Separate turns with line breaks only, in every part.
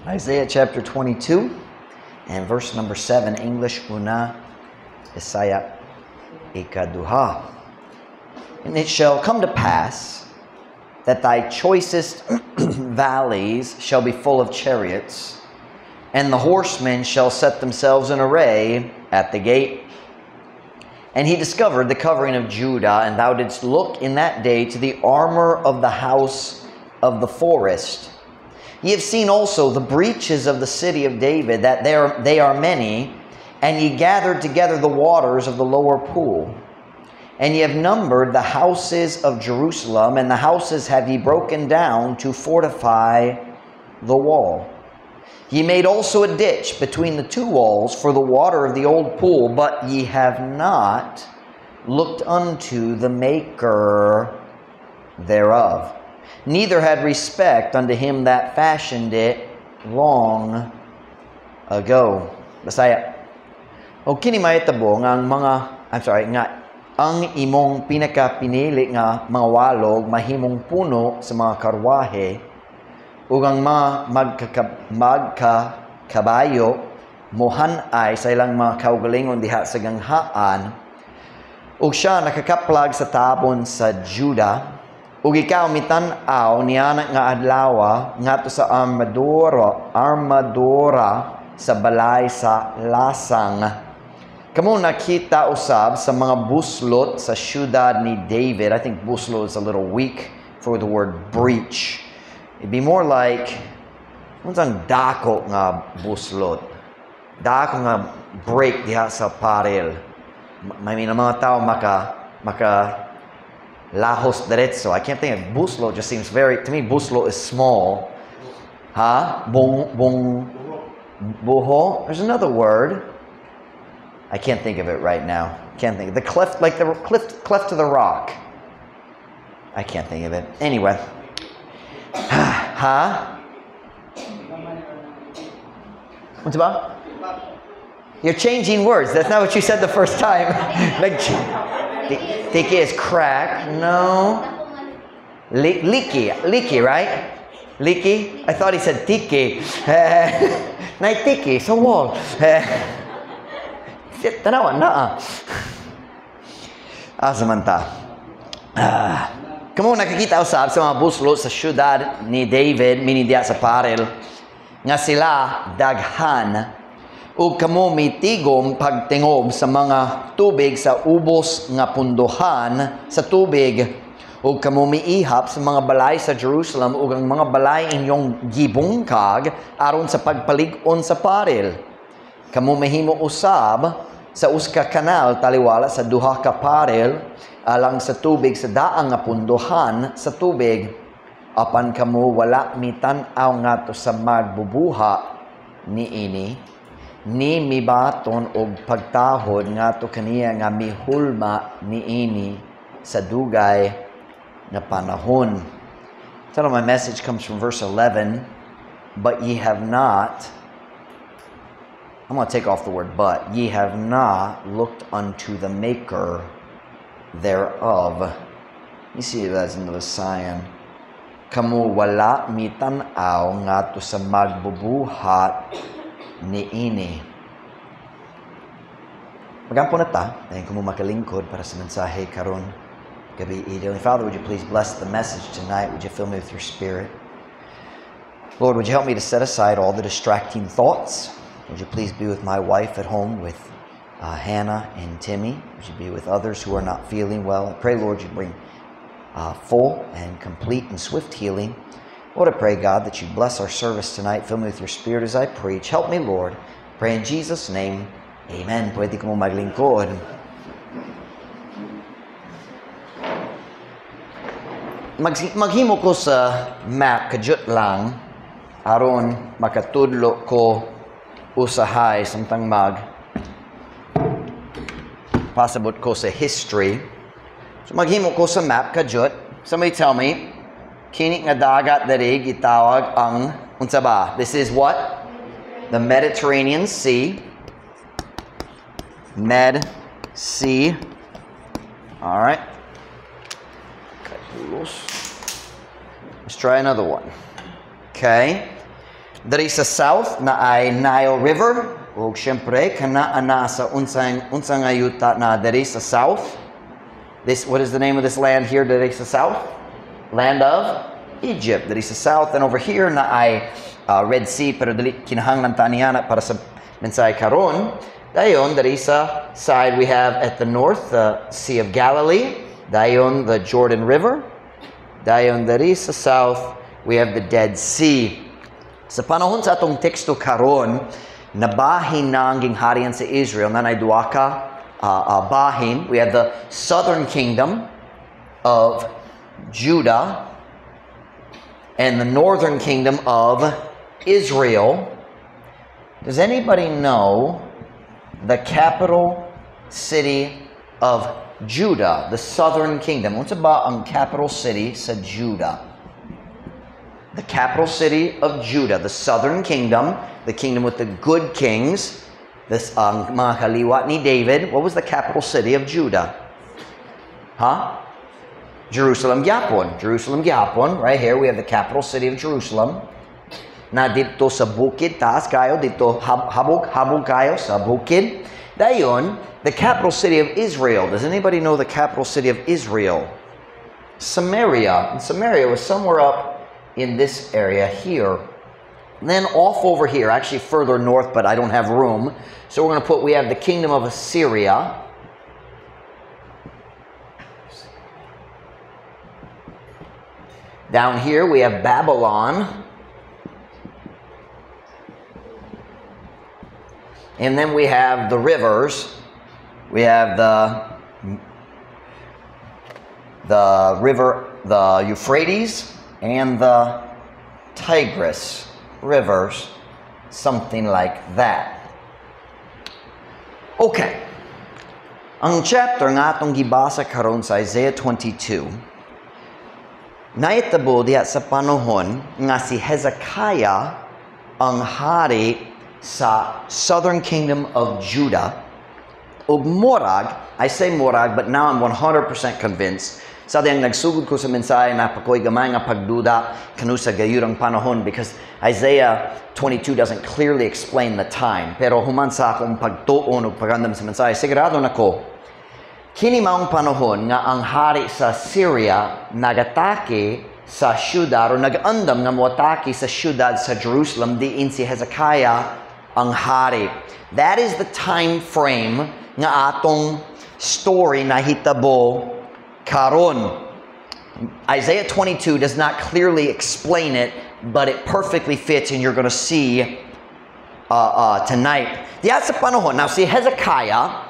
Isaiah chapter 22 and verse number 7, English una, Isaiah ikaduha. And it shall come to pass that thy choicest valleys shall be full of chariots, and the horsemen shall set themselves in array at the gate. And he discovered the covering of Judah, and thou didst look in that day to the armor of the house of the forest. Ye have seen also the breaches of the city of David, that they are many, and ye gathered together the waters of the lower pool. And ye have numbered the houses of Jerusalem, and the houses have ye broken down to fortify the wall. Ye made also a ditch between the two walls for the water of the old pool, but ye have not looked unto the maker thereof, neither had respect unto him that fashioned it long ago. Bisaya. O kini mahitabo nga ang imong pinakapinili nga mga walog mahimong puno sa mga karwahe, ug ang mga magkakabayo mohan-ay sa ilang mga kaugalingon diha sa ganghaan, ug siya nakakaplag sa tabon sa Juda. Ug ikaw mitan-aw niya nga adlaw ngadto sa armadura sa balay sa lasang. Kamo nakita usab sa mga buslot sa syudad ni David. I think buslot is a little weak for the word breach. It'd be more like unsang dako nga buslot. Dako nga break diha sa parel. May mga tao maka lahos diretso. I can't think of buslo. Just seems very, to me, buslo is small. Buho. There's another word. I can't think of it right now. Can't think. The cleft, like the cleft to the rock. I can't think of it. Anyway. What's about? You're changing words. That's not what you said the first time. Like, tiki is crack. No. Leaky, right? Leaky? I thought he said tiki. Night tiki, sa wall. Tanawa, naa. Samanta. Kamo nakikita usab sa mga buslo sa syudad ni David, meaning diya sa parel, nga sila daghan, ug kamo mitigom pagtingob sa mga tubig sa ubos nga punduhan sa tubig, ug kamo miihap sa mga balay sa Jerusalem, ug ang mga balay inyong gibungkag aron sa pagpalig-on sa parel. Kamo mahimo usab sa uska kanal taliwala sa duha ka parel alang sa tubig sa daang nga punduhan sa tubig, apan kamo wala mitan-aw ngadto sa magbubuha niini, ni mibaton og pagtahod ngadto kaniya nga mihulma niini sa dugay na panahon. So my message comes from verse 11, but ye have not, I'm going to take off the word but, ye have not looked unto the maker thereof. You see that's in the Visayan. Kamu wala mitan-aw ngadto sa magbubuhat niini. Magampo na ta, dahil kung makalingkod para sa mensahe karon gabi. Heavenly Father, would you please bless the message tonight? Would you fill me with your spirit? Lord, would you help me to set aside all the distracting thoughts? Would you please be with my wife at home, with Hannah and Timmy? Would you be with others who are not feeling well? I pray, Lord, you bring full and complete and swift healing. Lord, I pray, God, that you bless our service tonight. Fill me with your spirit as I preach. Help me, Lord. Pray in Jesus' name. Amen. Pwede ko mo maglingkod. Maghimo ko sa map kajut lang aron makatudlo ko usahay samtang pasabot ko sa history. So maghimo ko sa map kajut. Somebody tell me, kini nga dagat diri gitawag ang unsa ba? This is what? The Mediterranean Sea. Med Sea. All right. Let's try another one. Okay. Dari sa south na ay Nile River. O syempre, kana-ana sa unsang ayuta na dari sa south. What is the name of this land here dari sa south? Land of Egypt. Dari sa south. And over here na ay Red Sea. Pero dali kinahanglan taniana para sa mensahe karon. Dayon, dari sa side we have at the north, the Sea of Galilee. Dayon, the Jordan River. Dayon, dari sa south, we have the Dead Sea. Sa panahon sa atong teksto karon, nabahin na ang gingharian sa Israel na naidua ka bahin. We have the southern kingdom of Judah and the northern kingdom of Israel. Does anybody know the capital city of Judah, the southern kingdom? Unsa ba ang capital city sa Judah? The capital city of Judah, the southern kingdom, the kingdom with the good kings, this mga kaliwat ni David. What was the capital city of Judah? Jerusalem gyapon. Jerusalem gyapon. Right here we have the capital city of Jerusalem. Na dito sa bukid, taas kayo, dito habog kayo sa bukid. Dayon, the capital city of Israel. Does anybody know the capital city of Israel? Samaria. And Samaria was somewhere up in this area here. And then off over here, actually further north, but I don't have room. So we're going to we have the kingdom of Assyria. Down here we have Babylon. And then we have the rivers. We have the river, the Euphrates, and the Tigris rivers, something like that. Okay. Ang chapter nga atong gibasa karon sa Isaiah 22, naitabo diha sa panahon nga si Hezekiah ang hari sa southern kingdom of Judah. Ug morag, I say morag, but now I'm 100% convinced. Sa diyang nagsugod ko sa mensahe, napakoy gamay nga pagduda kanu sa gayurang panahon because Isaiah 22 doesn't clearly explain the time. Pero human sa akong pagtuon o pagandam sa mensahe, sigurado na ko, kini maong panahon nga ang hari sa Syria nagatake sa syudad o nag-andam nga moatake sa syudad sa Jerusalem diin si Hezekiah ang hari. That is the time frame nga atong story na hitabo karon. Isaiah 22 does not clearly explain it, but it perfectly fits, and you're going to see tonight. Diya sa panahon, now si Hezekiah,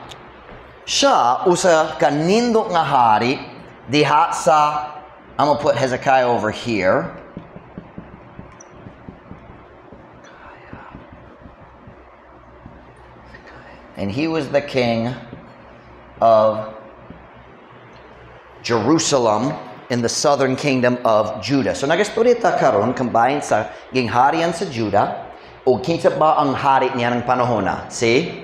siya usa kanindot nga hari diha sa, I'm going to put Hezekiah over here. And he was the king of Jerusalem in the southern kingdom of Judah. So nagastorya ta karon combined sa gingharian sa Judah o kinsa ba ang hari niya ng panahona? Si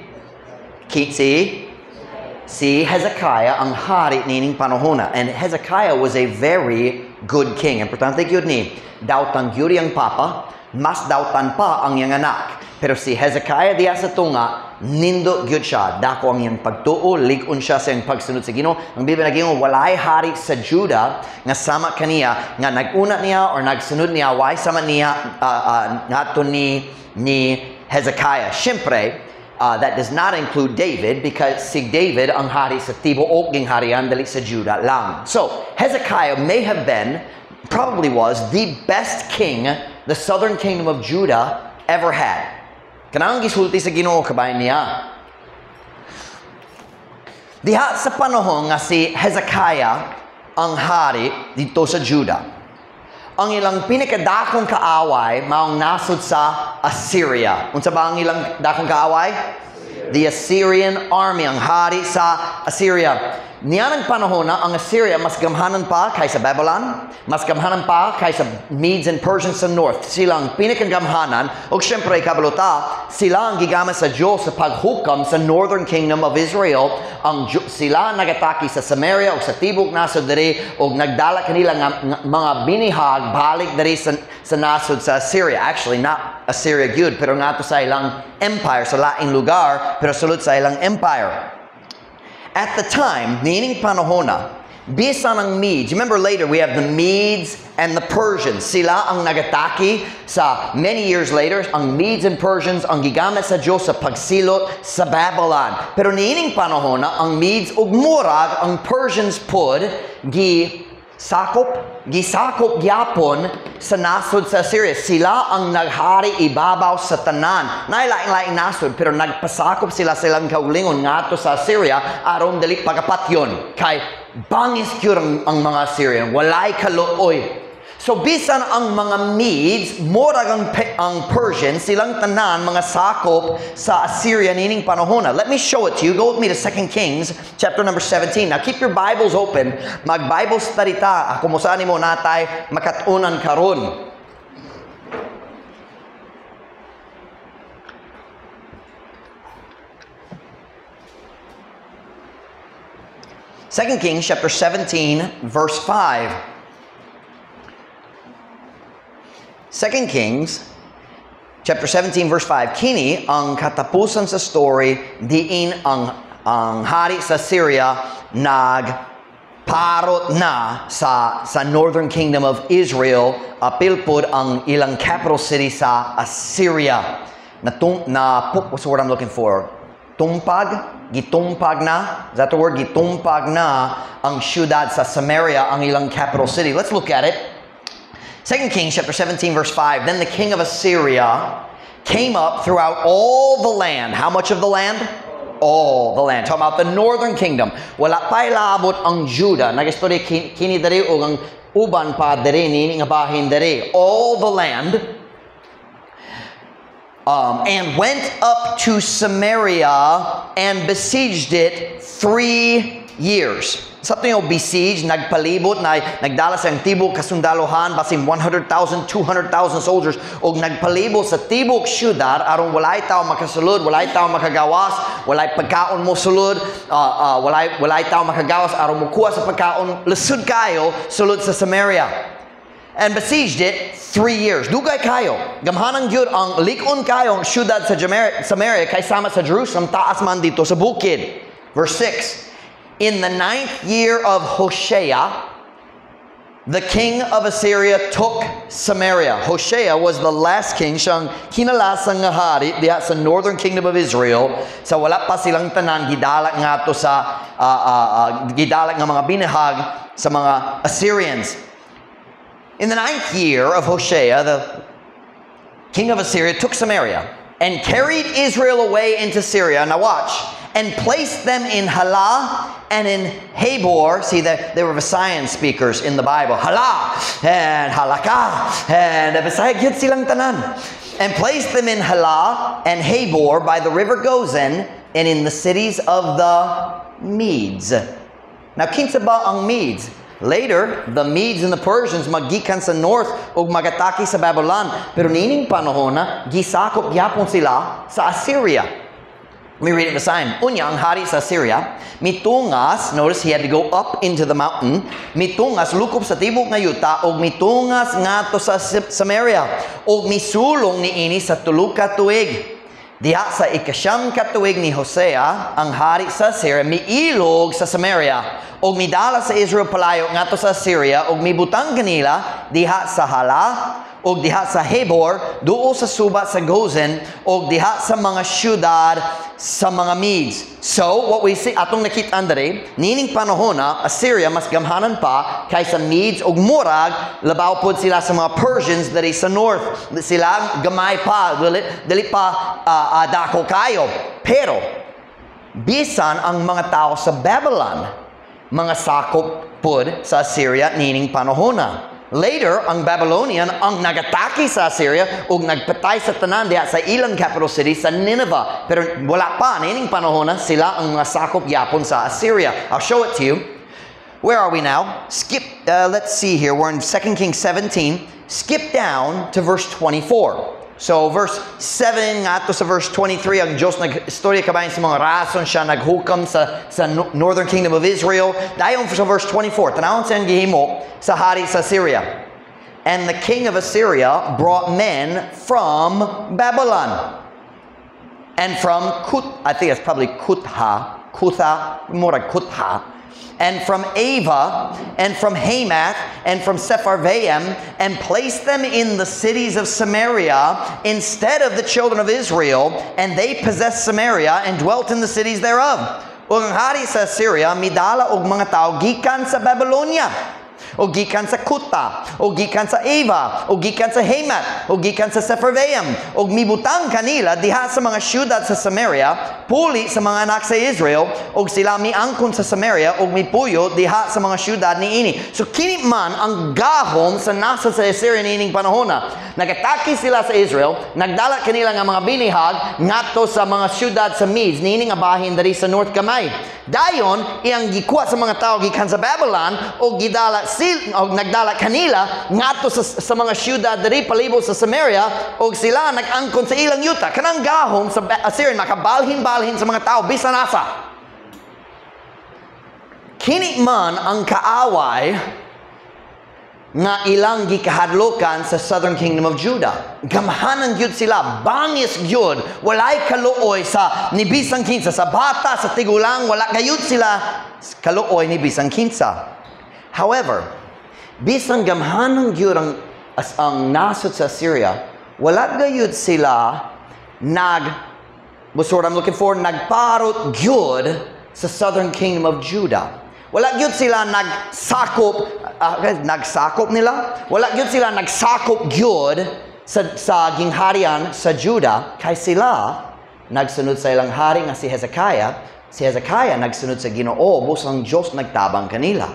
Hezekiah ang hari nining panahona. And Hezekiah was a very good king. Importante gyud ni dawtan gyud ang papa, mas dawtan pa ang iyang anak. Pero si Hezekiah diya sa tunga, nindo gyud siya. Dako ang iyang pagtuo, ligon siya sa iyang pagsunod sa Ginoo. Ang Biblia naging walay hari sa Judah nga sama kaniya, nga naguna niya or nagsunod niya, why sama niya nato ni Hezekiah. Siyempre, that does not include David because si David ang hari sa tibuok ging harian dali sa Judah lang. So, Hezekiah may have been, probably was, the best king the southern kingdom of Judah ever had. Kanang gisulti sa Ginoo kabayan niya. Diha sa panahon nga si Hezekiah ang hari dito sa Judah. Ang ilang pinakadakong kaaway maong nasod sa Assyria. Unsa ba ang ilang dakong kaaway? The Assyrian army, ang hari sa Assyria. Niyan ang panahon na ang Assyria mas gamhanan pa kaysa Babylon, mas gamhanan pa kaysa Medes and Persians sa north. Sila ang pinakagamhanan, o siyempre kabalota, sila ang gigamit sa Diyos sa paghukam sa northern kingdom of Israel. Sila nagataki sa Samaria o sa tibok nasod diri o nagdala kanila nga mga binihag balik diri sa nasod sa Assyria. Actually, not Assyria gyud, pero nga to sa ilang empire, sa laing lugar, pero sulod sa ilang empire. At the time, niining panahon na, bisan ang Medes. Remember later, we have the Medes and the Persians. Sila ang nagataki sa many years later. Ang Medes and Persians ang gigamit sa Diyos sa pagsilot sa Babylon. Pero niining panahon na, ang Medes ug murag, ang Persians pod, gisakop gyapon sa nasod sa Assyria. Sila ang naghari ibabaw sa tanan. Nailaing-laing nasod, pero nagpasakop sila silang kaulingon ngadto sa Assyria aron dali pagapatyon. Kay bangis gyud ang mga Assyrian, walay kaluoy. So bisan ang mga Medes, morag ang Persians, silang tanan mga sakop sa Assyria nining panahon. Let me show it to you. Go with me to 2 Kings, chapter number 17. Now keep your Bibles open. Mag-Bible study ta. Ako mo saan mo natay makatunan karon. Second Kings, chapter 17, verse 5. 2 Kings, chapter 17, verse 5. Kini ang katapusan sa story diin ang hari sa Syria nagparot na sa northern kingdom of Israel, apilpod ang ilang capital city sa Assyria. What's the word I'm looking for? Gitumpag na. Is that the word? Gitumpag na ang syudad sa Samaria, ang ilang capital city. Let's look at it. 2 Kings chapter 17 verse 5. Then the king of Assyria came up throughout all the land. How much of the land? All the land. Talking about the northern kingdom. Wala pa ilabot ang Judah. Nagistorya kini diri o ang uban pa diri ni nga bahin diri. All the land. And went up to Samaria and besieged it 3 years. Something yung besiege, nagpalibot, nagdala sa tibok kasundalohan, basin 100,000, 200,000 soldiers, o nagpalibot sa tibok syudad, aron walay tao makasulod, walay tao makagawas, walay pagkaon mo sulod, walay tao makagawas, aron mo kuha sa pagkaon, lusod kayo, sulod sa Samaria. And besieged it 3 years. Dugay kayo. Gamhanang gyud ang likon kayo ang syudad sa Samaria kaysama sa Jerusalem, taas man dito sa bukid. Verse 6. In the 9th year of Hoshea, the king of Assyria took Samaria. Hoshea was the last king, siyang kinalasang nga hari diha sa northern kingdom of Israel. Sa wala pa silang tanan, gidalak nga to sa gidalak nga mga binahag sa mga Assyrians. In the 9th year of Hoshea, the king of Assyria took Samaria and carried Israel away into Syria. Now watch. And placed them in Halah and in Habor. See, they were Visayan speakers in the Bible. Halah and Halakah and Visaya gyud silang tanan. And placed them in Halah and Habor by the river Gozan and in the cities of the Medes. Now, kinsa ba ang Medes? Later, the Medes and the Persians maggikan sa north ug magataki sa Babylon. Pero nining panahon na gisakop gyapon sila sa Assyria. Let me read it the sign. Unya ang hari sa Syria, mitungas, notice he had to go up into the mountain, mitungas lukop sa tibok nga yuta, og mitungas ngadto sa Samaria, og misulong niini sa tulo ka tuig. Diha sa ikasyam ka tuig ni Hosea, ang hari sa Syria, miilog sa Samaria, og midala sa Israel palayo ngadto sa Syria, og mibutang kanila diha sa Halah, og diha sa Habor, duo sa suba sa Gozan, og diha sa mga syudad sa mga Medes. So, what we see, atong nakitaan diri, nining panahon na Assyria mas gamhanan pa kaysa Medes og murag, labaw pod sila sa mga Persians diri sa north. Sila gamay pa, dili pa dako kayo. Pero, bisan ang mga tao sa Babylon, mga sakop pod sa Assyria nining panahon na. Later, ang Babylonian ang nagatake sa Assyria ug nagpatay sa tanan diha sa ilang capital city sa Nineveh. Pero wala pa nining panahon na sila ang mga sakop yapon sa Assyria. I'll show it to you. Where are we now? Let's see here. We're in 2 Kings 17. Skip down to verse 24. So, verse 7 nga to sa verse 23, ang Diyos nag-istorya kabayan sa mga rason siya naghukam sa northern kingdom of Israel. Dayon sa verse 24, tanawon siyang gihimo sa hari sa Syria. And the king of Assyria brought men from Babylon. And from I think it's probably Kutha, more like Kutha. And from Ava, and from Hamath, and from Sepharvaim, and placed them in the cities of Samaria instead of the children of Israel, and they possessed Samaria and dwelt in the cities thereof. Ug ang hari sa Syria midala og mga tao gikan sa Babylonia, o gikan sa Kuta, o gikan sa Ava, o gikan sa Hamath, o gikan sa Sepharvaim, o mibutang kanila diha sa mga syudad sa Samaria, puli sa mga anak sa Israel, o sila miangkon sa Samaria, o mipuyo diha sa mga syudad niini. So kini man ang gahom sa nasa sa Assyria niining panahon na. Nagatake sila sa Israel, nagdala kanila nga mga binihag ngadto sa mga syudad sa Medes niining nga bahin diri sa North Gamay. Dayon iyang gikuha sa mga tao gikan sa Babylon o gidala o nagdala kanila ngadto sa mga syudad diri palibot sa Samaria o sila nagangkon sa ilang yuta. Kanang gahom sa Assyria makabalhin-balhin sa mga tao bisan asa. Kini man ang kaaway nga ilang gikahadlokan sa southern kingdom of Judah. Gamhanan gyud sila, bangis gyud, walay kaluoy sa ni bisang kinsa, sa bata, sa tigulang, wala gayud sila kaluoy ni bisang kinsa. However, bisang gamhanan gyud ang nasod sa Syria, wala gayud sila what's the word I'm looking for? Nagparot gyud sa southern kingdom of Judah. Wala gyud sila nagsakop nila. Wala gyud sila nagsakop gyud sa gingharian sa Judah kay sila nagsunod sa ilang hari nga si Hezekiah. Si Hezekiah nagsunod sa Ginoo bus ang Dios nagtabang kanila.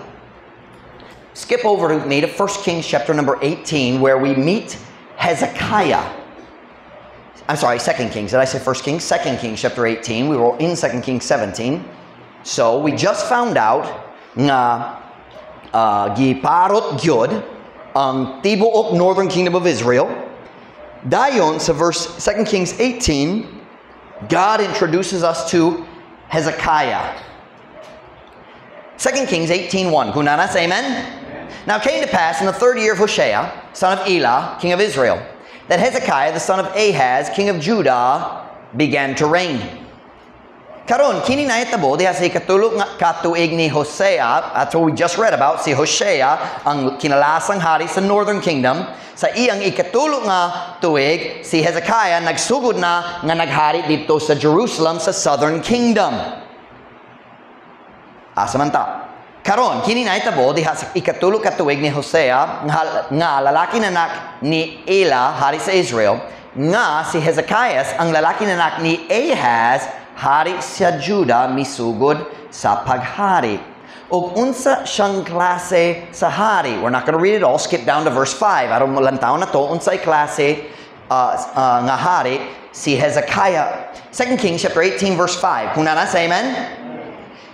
Skip over with me to 1 Kings chapter number 18 where we meet Hezekiah. I'm sorry, 2 Kings. Did I say 1 Kings? 2 Kings chapter 18. We were in 2 Kings 17. So we just found out nga giparot gyud ang tibuok northern kingdom of Israel. Dayon sa verse 2 Kings 18, God introduces us to Hezekiah. 2 Kings 18:1. Kunana, say amen? Now it came to pass in the third year of Hoshea, son of Elah, king of Israel, that Hezekiah, the son of Ahaz, king of Judah, began to reign. Karon, kini na itabo diha sa ikatulog nga katuig ni Hosea, at we just read about si Hosea, ang kinalasang hari sa Northern Kingdom. Sa iyang ikatulog nga tuig, si Hezekiah nagsugod na nga naghari dito sa Jerusalem sa Southern Kingdom. Asamanta. Karon, kini na itabo diha sa ikatulog katuig ni Hosea, nga lalaki na anak ni Elah, hari sa Israel, nga si Hezekiah, ang lalaki na anak ni Ahaz, hari sa Judah misugod sa paghari. Og unsa siyang klase sa hari? We're not going to read it all. Skip down to verse 5. Aron mo lantaw na to. Unsay klase nga hari si Hezekiah. 2 Kings chapter 18 verse 5. Kung nana, say amen?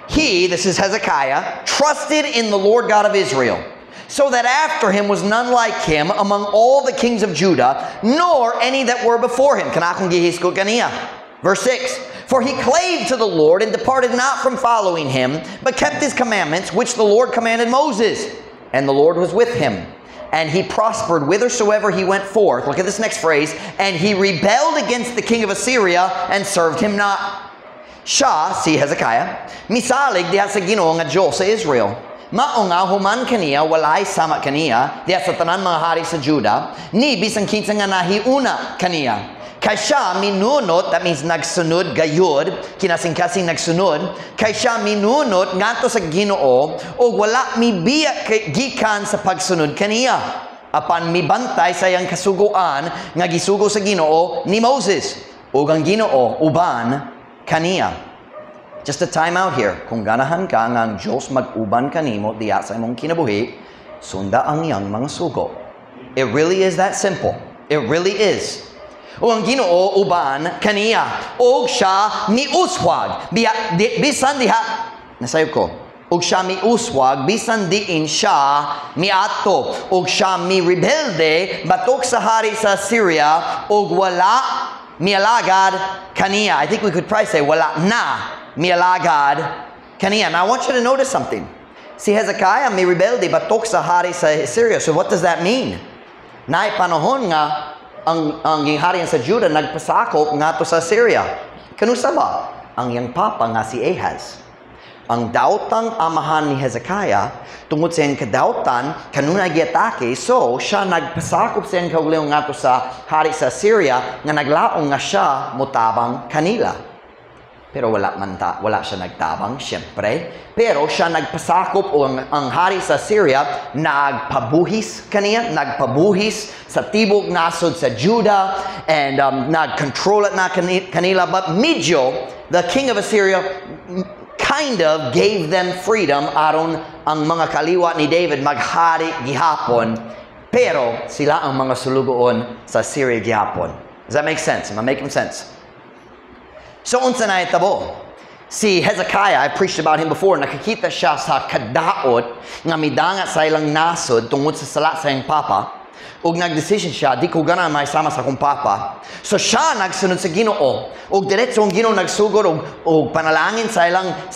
He, this is Hezekiah, trusted in the Lord God of Israel, so that after him was none like him among all the kings of Judah, nor any that were before him. Kana akong gihiskog kaniya. Verse 6. For he clave to the Lord and departed not from following him, but kept his commandments, which the Lord commanded Moses. And the Lord was with him. And he prospered whithersoever he went forth. Look at this next phrase. And he rebelled against the king of Assyria and served him not. Siya, si Hezekiah, misalig diha sa Ginoo nga Dios sa Israel. Mao nga human kaniya, walay sama kaniya, diha sa tanan mga hari sa Judah, ni bisang kinsa nga nahiuna kaniya. Kay siya minunot, that means nagsunod gayud, kinasing-kasing nagsunod, kay siya minunot ngadto sa Ginoo o wala mibiya gikan sa pagsunod kaniya. Apan mibantay sa iyang kasuguan nga gisugo sa Ginoo ni Moses ug ang Ginoo uban kaniya. Just a time out here. Kung ganahan ka nga ang Diyos mag-uban kanimo diya sa imong kinabuhi, sunda ang iyang mga sugo. It really is that simple. It really is. O ang Ginoo uban kaniya og siya miuswag bisan diha nasayop ko og siya miuswag bisan diin siya miato og siya mi-rebelde batok sa hari sa Syria og wala mialagad kaniya. I think we could probably say wala na mialagad kaniya. Now I want you to notice something. Si Hezekiah mi-rebelde batok sa hari sa Syria. So what does that mean? Naay panahon nga ang gingharian sa Judah nagpasakop nga to sa Syria. Kanusa ba? Ang iyang papa nga si Ahaz. Ang daotang amahan ni Hezekiah, tungod sa iyang kadautan, kanunay giatake, so siya nagpasakop sa iyang kauliw nga to sa hari sa Syria, nga naglaong nga siya mutabang kanila. Pero wala siya nagtabang, siyempre. Pero siya nagpasakop o ang hari sa Syria, nagpabuhis kaniya, nagpabuhis sa tibok nasod sa Judah, and nagcontrol it na kanila. But medyo, the king of Assyria kind of gave them freedom aron ang mga kaliwa ni David maghari gihapon. Pero sila ang mga sulugoon sa Syria gihapon. Does that make sense? Am I making sense? So unsa na itabo? Si Hezekiah, I preached about him before, nakikita siya sa kadaot nga midangat sa ilang nasod tungod sa sala sa iyang papa, ug nagdesisyon siya, di ko gana may sama sa akong papa. So siya nagsunod sa Ginoo, ug diretso ang Ginoo nagsugod og panalangin sa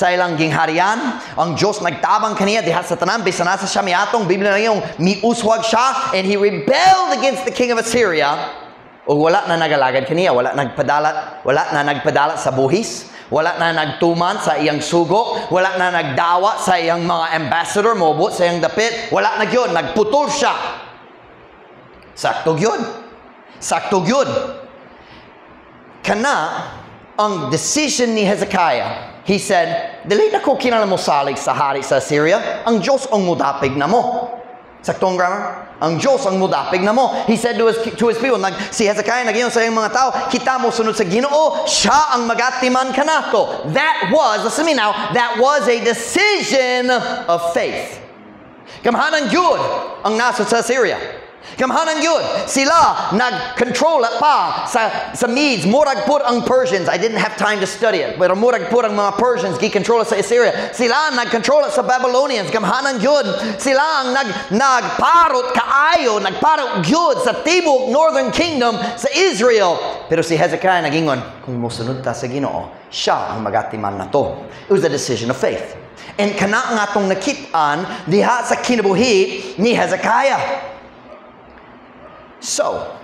ilang gingharian. Ang Dios nagtabang kaniya diha sa tanan bisan nasa siya miatong Biblia na yung miuswag siya, and he rebelled against the king of Assyria. O wala na nagalagad kaniya, wala na nagpadala sa buhis, wala na nagtuman sa iyang sugo, wala na nagdawa sa iyang mga ambassador, mobot sa iyang dapit, wala na gyud, nagputol siya. Sakto gyud. Kana ang decision ni Hezekiah. He said, dili na ko kinalamusalig sa hari sa Syria, ang Diyos ang mudapig na mo. Saktong grammar? Ang Diyos ang mudapig na mo. He said to his people, si Hezekiah nagyingon sa iyong mga tao, kita mo sunod sa Ginoo, siya ang magatiman kanato. That was, listen to me now, that was a decision of faith. Kamhanan yun ang nasod sa Syria. Kamhanan yun, sila nag-control pa sa Medes, murag pur ang Persians. I didn't have time to study it, pero murag pur ang mga Persians, gi-control sa Assyria. Sila nag-control sa Babylonians. Kamhanan yun, sila ang nagparot kaayo, nagparot yun sa tibok Northern Kingdom sa Israel. Pero si Hezekiah nagingon, kung musunod ta sa Ginoo, siya ang magatiman na to. It was a decision of faith. And kana nga tong nakitaan diha sa kinabuhi ni Hezekiah. So,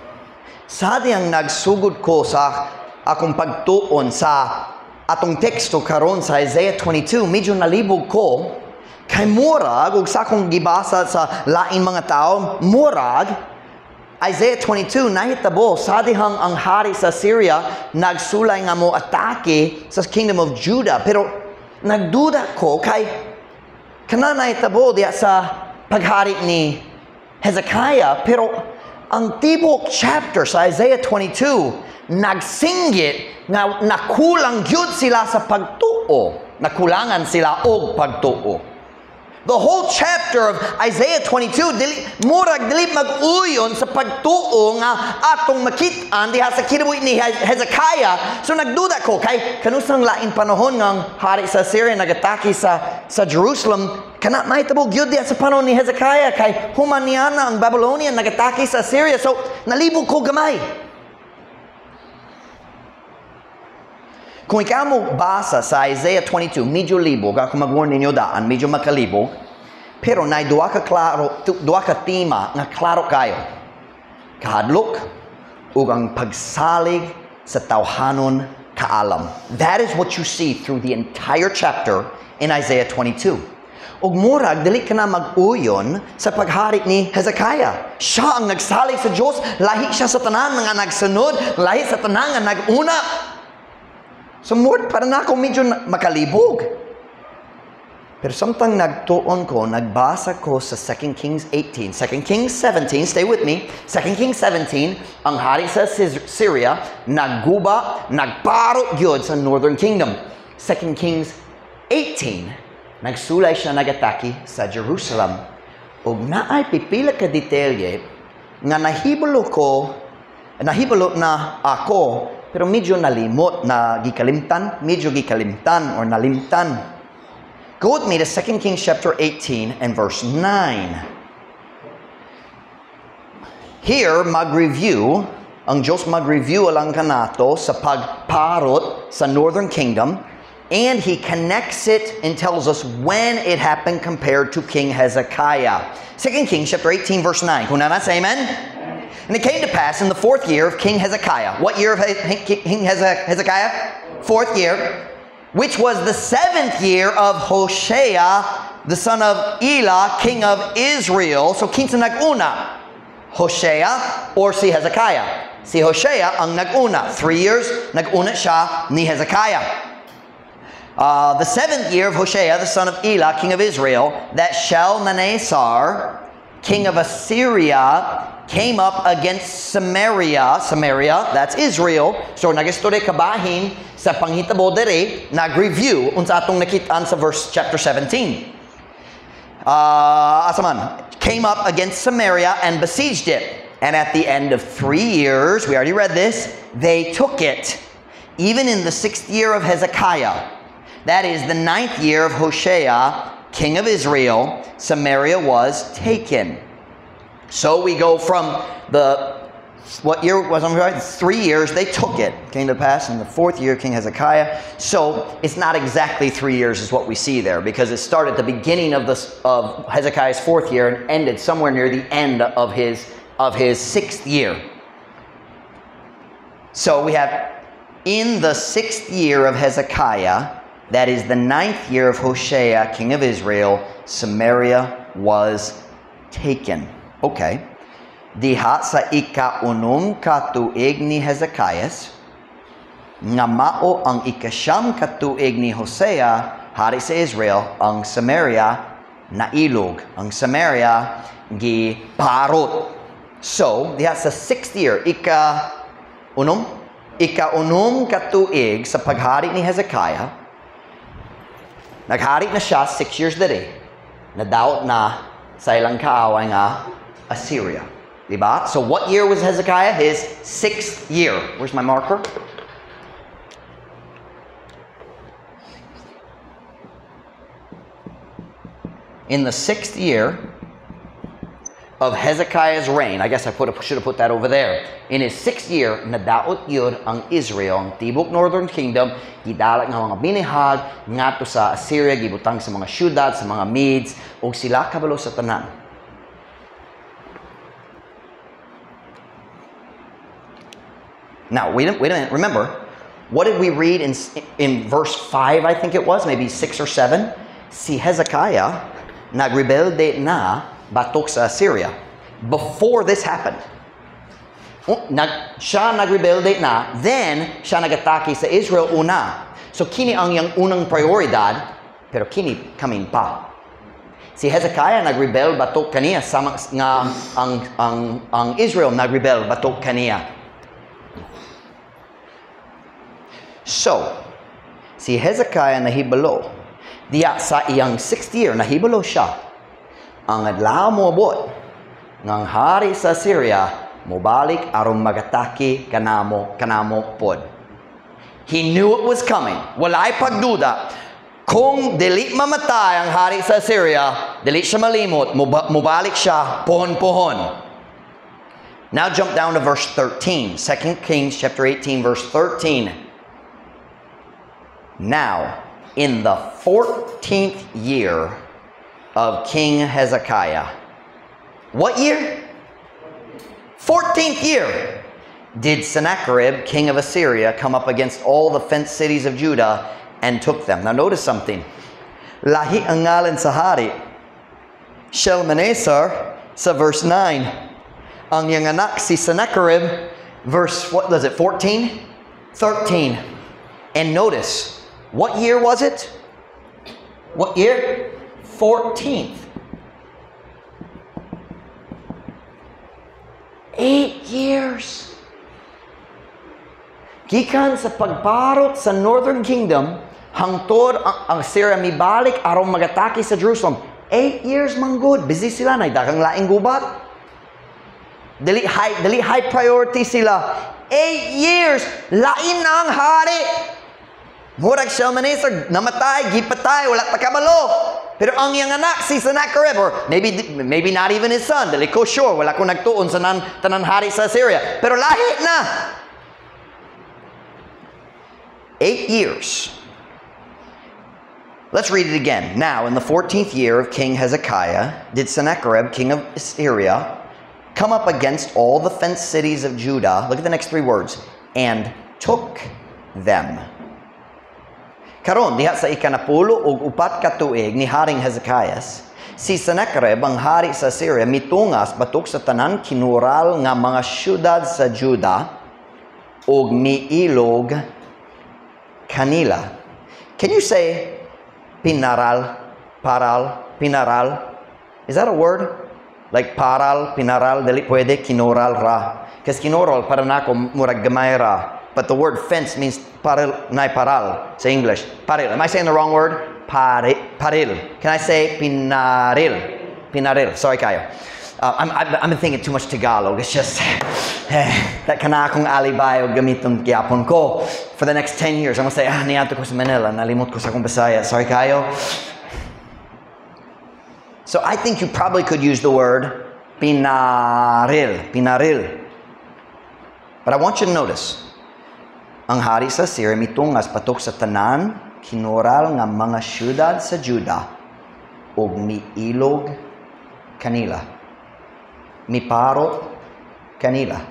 sa diyang nagsugod ko sa akong pagtuon sa atong teksto karon sa Isaiah 22, medyo nalibog ko kay murag ug sa akong gibasa sa lain mga tao, murag Isaiah 22 nahitabo sa dihang ang hari sa Syria nagsulay nga mo atake sa kingdom of Judah, pero nagduda ko kay kana nahitabo diya sa paghari ni Hezekiah, pero ang tibok chapter sa Isaiah 22, nagsinggit nga nakulang gyud sila sa pagtuo. Nakulangan sila og pagtuo. The whole chapter of Isaiah 22, murag dili mag-uyon sa pagtuo nga atong makitaan diha sa kinabuhi ni Hezekiah. So nagduda ko, kay kanusang lain panahon nga hari sa Syria nagatake sa Jerusalem, kana mahitabo gyud diha sa panahon ni Hezekiah, kay human niya na ang Babylonian nagatake sa Syria. So nalibog ko gamay. Kung ikaw mo basa sa Isaiah 22, medyo libog, ako mag-warn ninyo daan, medyo makalibog, pero na duwa ka tema nga klaro kayo. Kahadlok, ug ang pagsalig sa tawhanon kaalam. That is what you see through the entire chapter in Isaiah 22. Ug murag, dili ka na mag-uyon sa paghari ni Hezekiah. Siya ang nagsalig sa Diyos, lahi siya sa tanan nga nagsunod, lahi sa tanan nga nag-una. So, para na ako medyo makalibog. Pero samtang nagtuon ko, nagbasa ko sa 2 Kings 18. 2 Kings 17, stay with me. 2 Kings 17, ang hari sa Syria, nagguba, nagparo gyud sa Northern Kingdom. 2 Kings 18, nagsulay siya nagatake sa Jerusalem. ug naay pipila ka detalye nga nahibalo na ako, pero medyo nalimot, medyo gikalimtan or nalimtan. Go with me to 2 Kings chapter 18 and verse 9. Here, ang Diyos mag-review alang kanato sa pagparot sa Northern Kingdom, and He connects it and tells us when it happened compared to King Hezekiah. 2 Kings chapter 18 verse 9. Kung na say amen? And it came to pass in the 4th year of King Hezekiah. What year of King Hezekiah? 4th year. Which was the 7th year of Hoshea, the son of Elah, king of Israel. So, kinsa nag-una? Hoshea or si Hezekiah? Si Hoshea ang nag-una. 3 years, nag-una siya ni Hezekiah. The 7th year of Hoshea, the son of Elah, king of Israel, that Shalmaneser, king of Assyria, came up against Samaria. Samaria, that's Israel. So, nag-istorya kabahin sa panghitabo dere, nag-review unsa atong nakitaan sa chapter 17. Asaman, came up against Samaria and besieged it. And at the end of 3 years, we already read this, they took it. Even in the 6th year of Hezekiah, that is the 9th year of Hoshea, king of Israel, Samaria was taken. So we go from what year was on 3 years, they took it. Came to pass in the 4th year, King Hezekiah. So it's not exactly 3 years is what we see there, because it started at the beginning of Hezekiah's 4th year and ended somewhere near the end of his 6th year. So we have in the 6th year of Hezekiah, that is the 9th year of Hoshea, king of Israel, Samaria was taken. Okay. Diha sa ika-unom katuig ni Hezekiah, nga mao ang ika-siyam katuig ni Hosea, hari sa Israel, ang Samaria nailog. Ang Samaria giparot. So, diha sa 6th year, ika-unom katuig sa paghari ni Hezekiah, naghari na siya 6 years dere. Nadaot na sa ilang kaaway nga Assyria. Diba? So what year was Hezekiah? His 6th year. Where's my marker? In the 6th year of Hezekiah's reign, I guess I should have put that over there. In his 6th year, nadaot yun ang Israel, ang tibok Northern Kingdom, gidalak ng mga binihag, ngadto sa Assyria, gibutang sa mga syudad, sa mga Medes, o sila kabalo sa tanan. Now, wait a minute. Remember, what did we read in verse 5, I think it was, maybe 6 or 7? Si Hezekiah nagrebelde na batok sa Assyria. Before this happened. Siya nagrebelde na, then siya nagatake sa Israel una. So kini ang yang unang prioridad, pero kini kamin pa. Si Hezekiah nagrebel batok kaniya, sama nga ang Israel nagrebel batok kaniya. So, si Hezekiah nahibalo, diya sa iyang 6th year, nahibalo siya. Ang adlaw mo abot, ngang hari sa Syria, mobalik aron magatake kanamo pod. He knew it was coming. Walay pagduda. Kung dili mamatay ang hari sa Syria, dili siya malimot, mobalik siya pohon-pohon. Now jump down to verse 13. 2 Kings chapter 18 verse 13. Now, in the 14th year of King Hezekiah, what year? 14th year, did Sennacherib, king of Assyria, come up against all the fenced cities of Judah and took them. Now notice something. Lahi ang ngalan sa hari. Shalmaneser sa verse 9. Ang yang anak si Sennacherib, verse, what was it, 14? 13. And notice, what year was it? What year? 14th. 8 years. Gikan sa pagparot sa Northern Kingdom, hangtod ang Assyria mibalik aron magatake sa Jerusalem. 8 years man good. Busy sila, nagdagang laing gubat. Dali high priority sila. 8 years, lain na ang hari. Murag Shalmaneser, namatay, gipatay, wala pa kabalo. Pero ang iyang anak, si Sennacherib, or maybe not even his son, dali ko sure, wala ko nagtuon sa tanan hari sa Syria. Pero lahi na. 8 years. Let's read it again. Now, in the 14th year of King Hezekiah, did Sennacherib, king of Assyria, come up against all the fenced cities of Judah. Look at the next 3 words. And took them. Karon, diha sa ikanapulo o 4 ka tuig ni Haring Hezekiah, si Sennacherib, ang hari sa Syria, mitungas batok sa tanan kinural nga mga syudad sa Judah og miilog kanila. Can you say pinaral, pinaral? Is that a word? Like paral, pinaral, dali pwede kinural ra. Kasi kinural para nako murag gamay ra. But the word fence means paral, sa English. Paril. Am I saying the wrong word? Paril. Can I say pinaril? Pinaril. Sorry kayo. I'm thinking too much Tagalog. It's just that kana akong alibay o gamiton gyapon ko. For the next 10 years, I'm gonna say, niadto ko sa Manila, nalimot ko sa akong Bisaya. Sorry kayo. So I think you probably could use the word pinaril. Pinaril. But I want you to notice, ang hari sa Syria mitungas patok sa tanan kinural nga mga syudad sa Judah ug miilog kanila. Miparot kanila.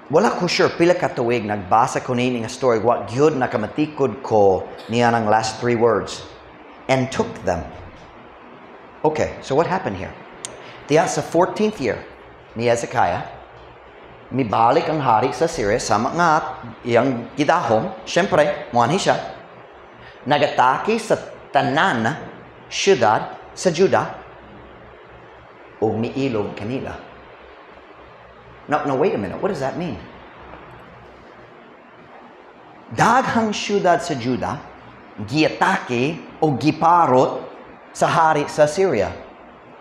Wala ko sure pila ka tuig nagbasa ko nini nga story what gyud nakamatikod ko niya ng last 3 words. And took them. Okay, so what happened here? Diya sa 14th year ni Hezekiah, mibalik ang hari sa Syria sa mga iyang gidahom. Siyempre, muanhi siya. Nagatake sa tanan syudad sa Judah o miilog kanila. Now, wait a minute. What does that mean? Daghang syudad sa Judah giatake o giparot sa hari sa Syria.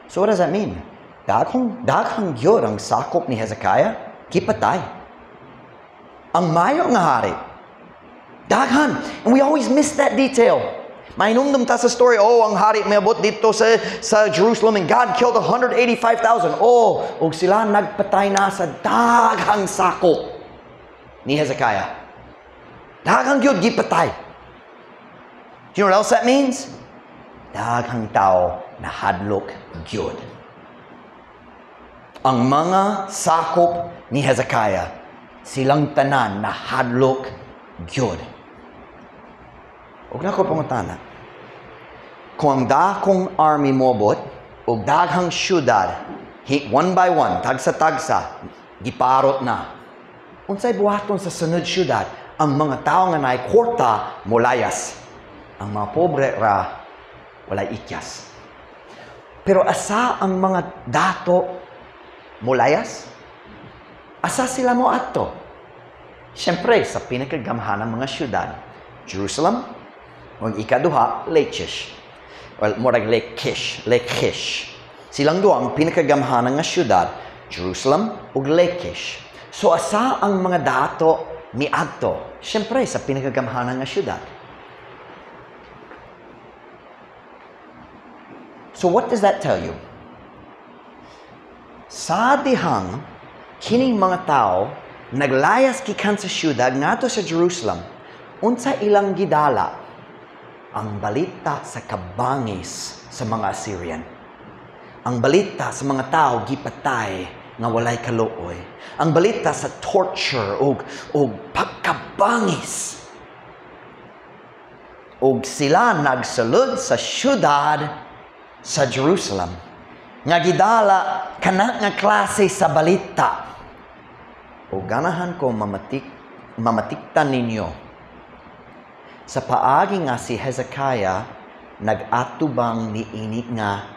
So what does that mean? Daghang gyud ang sakop ni Hezekiah, gipatay. Ang mayo nga hari, daghan. And we always miss that detail. Mainumdum ta sa story, ang hari mayabot dito sa Jerusalem and God killed 185,000. Og sila nagpatay na sa daghang sakop ni Hezekiah. Daghang gyud gipatay. You know what else that means? Daghang tao na hadlok gyud. Ang mga sakop ni Hezekiah, silang tanan na hadlok gyud. Ug nako pangutana. Kung ang dakong army mobot ug daghang syudad, one by one, tagsa-tagsa, giparot na. Unsay buhaton sa sunod syudad? Ang mga tao nga naay kwarta molayas. Ang mga pobre ra, walay ikyas. Pero asa ang mga dato molayas? Asa sila mo ato? Siyempre, sa pinakagamhanang mga syudad, Jerusalem, o ikaduha, Lachish. Well, murag Lachish. Silang duha ang pinakagamhanang nga syudad, Jerusalem o Lachish. So, asa ang mga dato miadto? Siyempre, sa pinakagamhanang nga syudad. So what does that tell you? Sa dihang kining mga tao naglayas gikan sa syudad ngadto sa Jerusalem, unsa ilang gidala? Ang balita sa kabangis sa mga Assyrian. Ang balita sa mga tao gipatay nga walay kaluoy. Ang balita sa torture og pagkabangis. Og sila nagsulod sa syudad sa Jerusalem. Nga gidala kana nga klase sa balita. O ganahan ko mamatiktan ninyo. Sa paagi nga si Hezekiah nag-atubang niini nga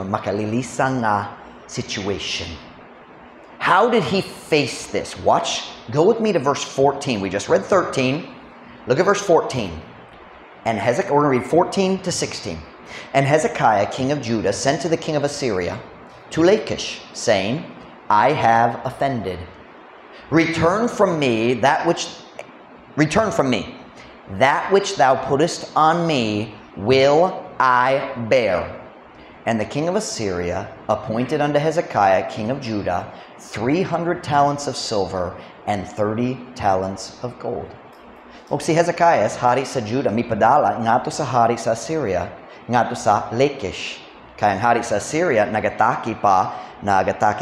makalilisang nga situation. How did he face this? Watch. Go with me to verse 14. We just read 13. Look at verse 14. And Hezekiah, we're going to read 14 to 16. And Hezekiah, king of Judah, sent to the king of Assyria, to Lachish, saying, I have offended. Return from me that which thou puttest on me will I bear. And the king of Assyria appointed unto Hezekiah, king of Judah, 300 talents of silver and 30 talents of gold. O si Hezekiah, hari sa Judah, mipadala ngato sa hari sa Assyria, ngato sa Lachish. Kaya ang hari sa Assyria, nagataki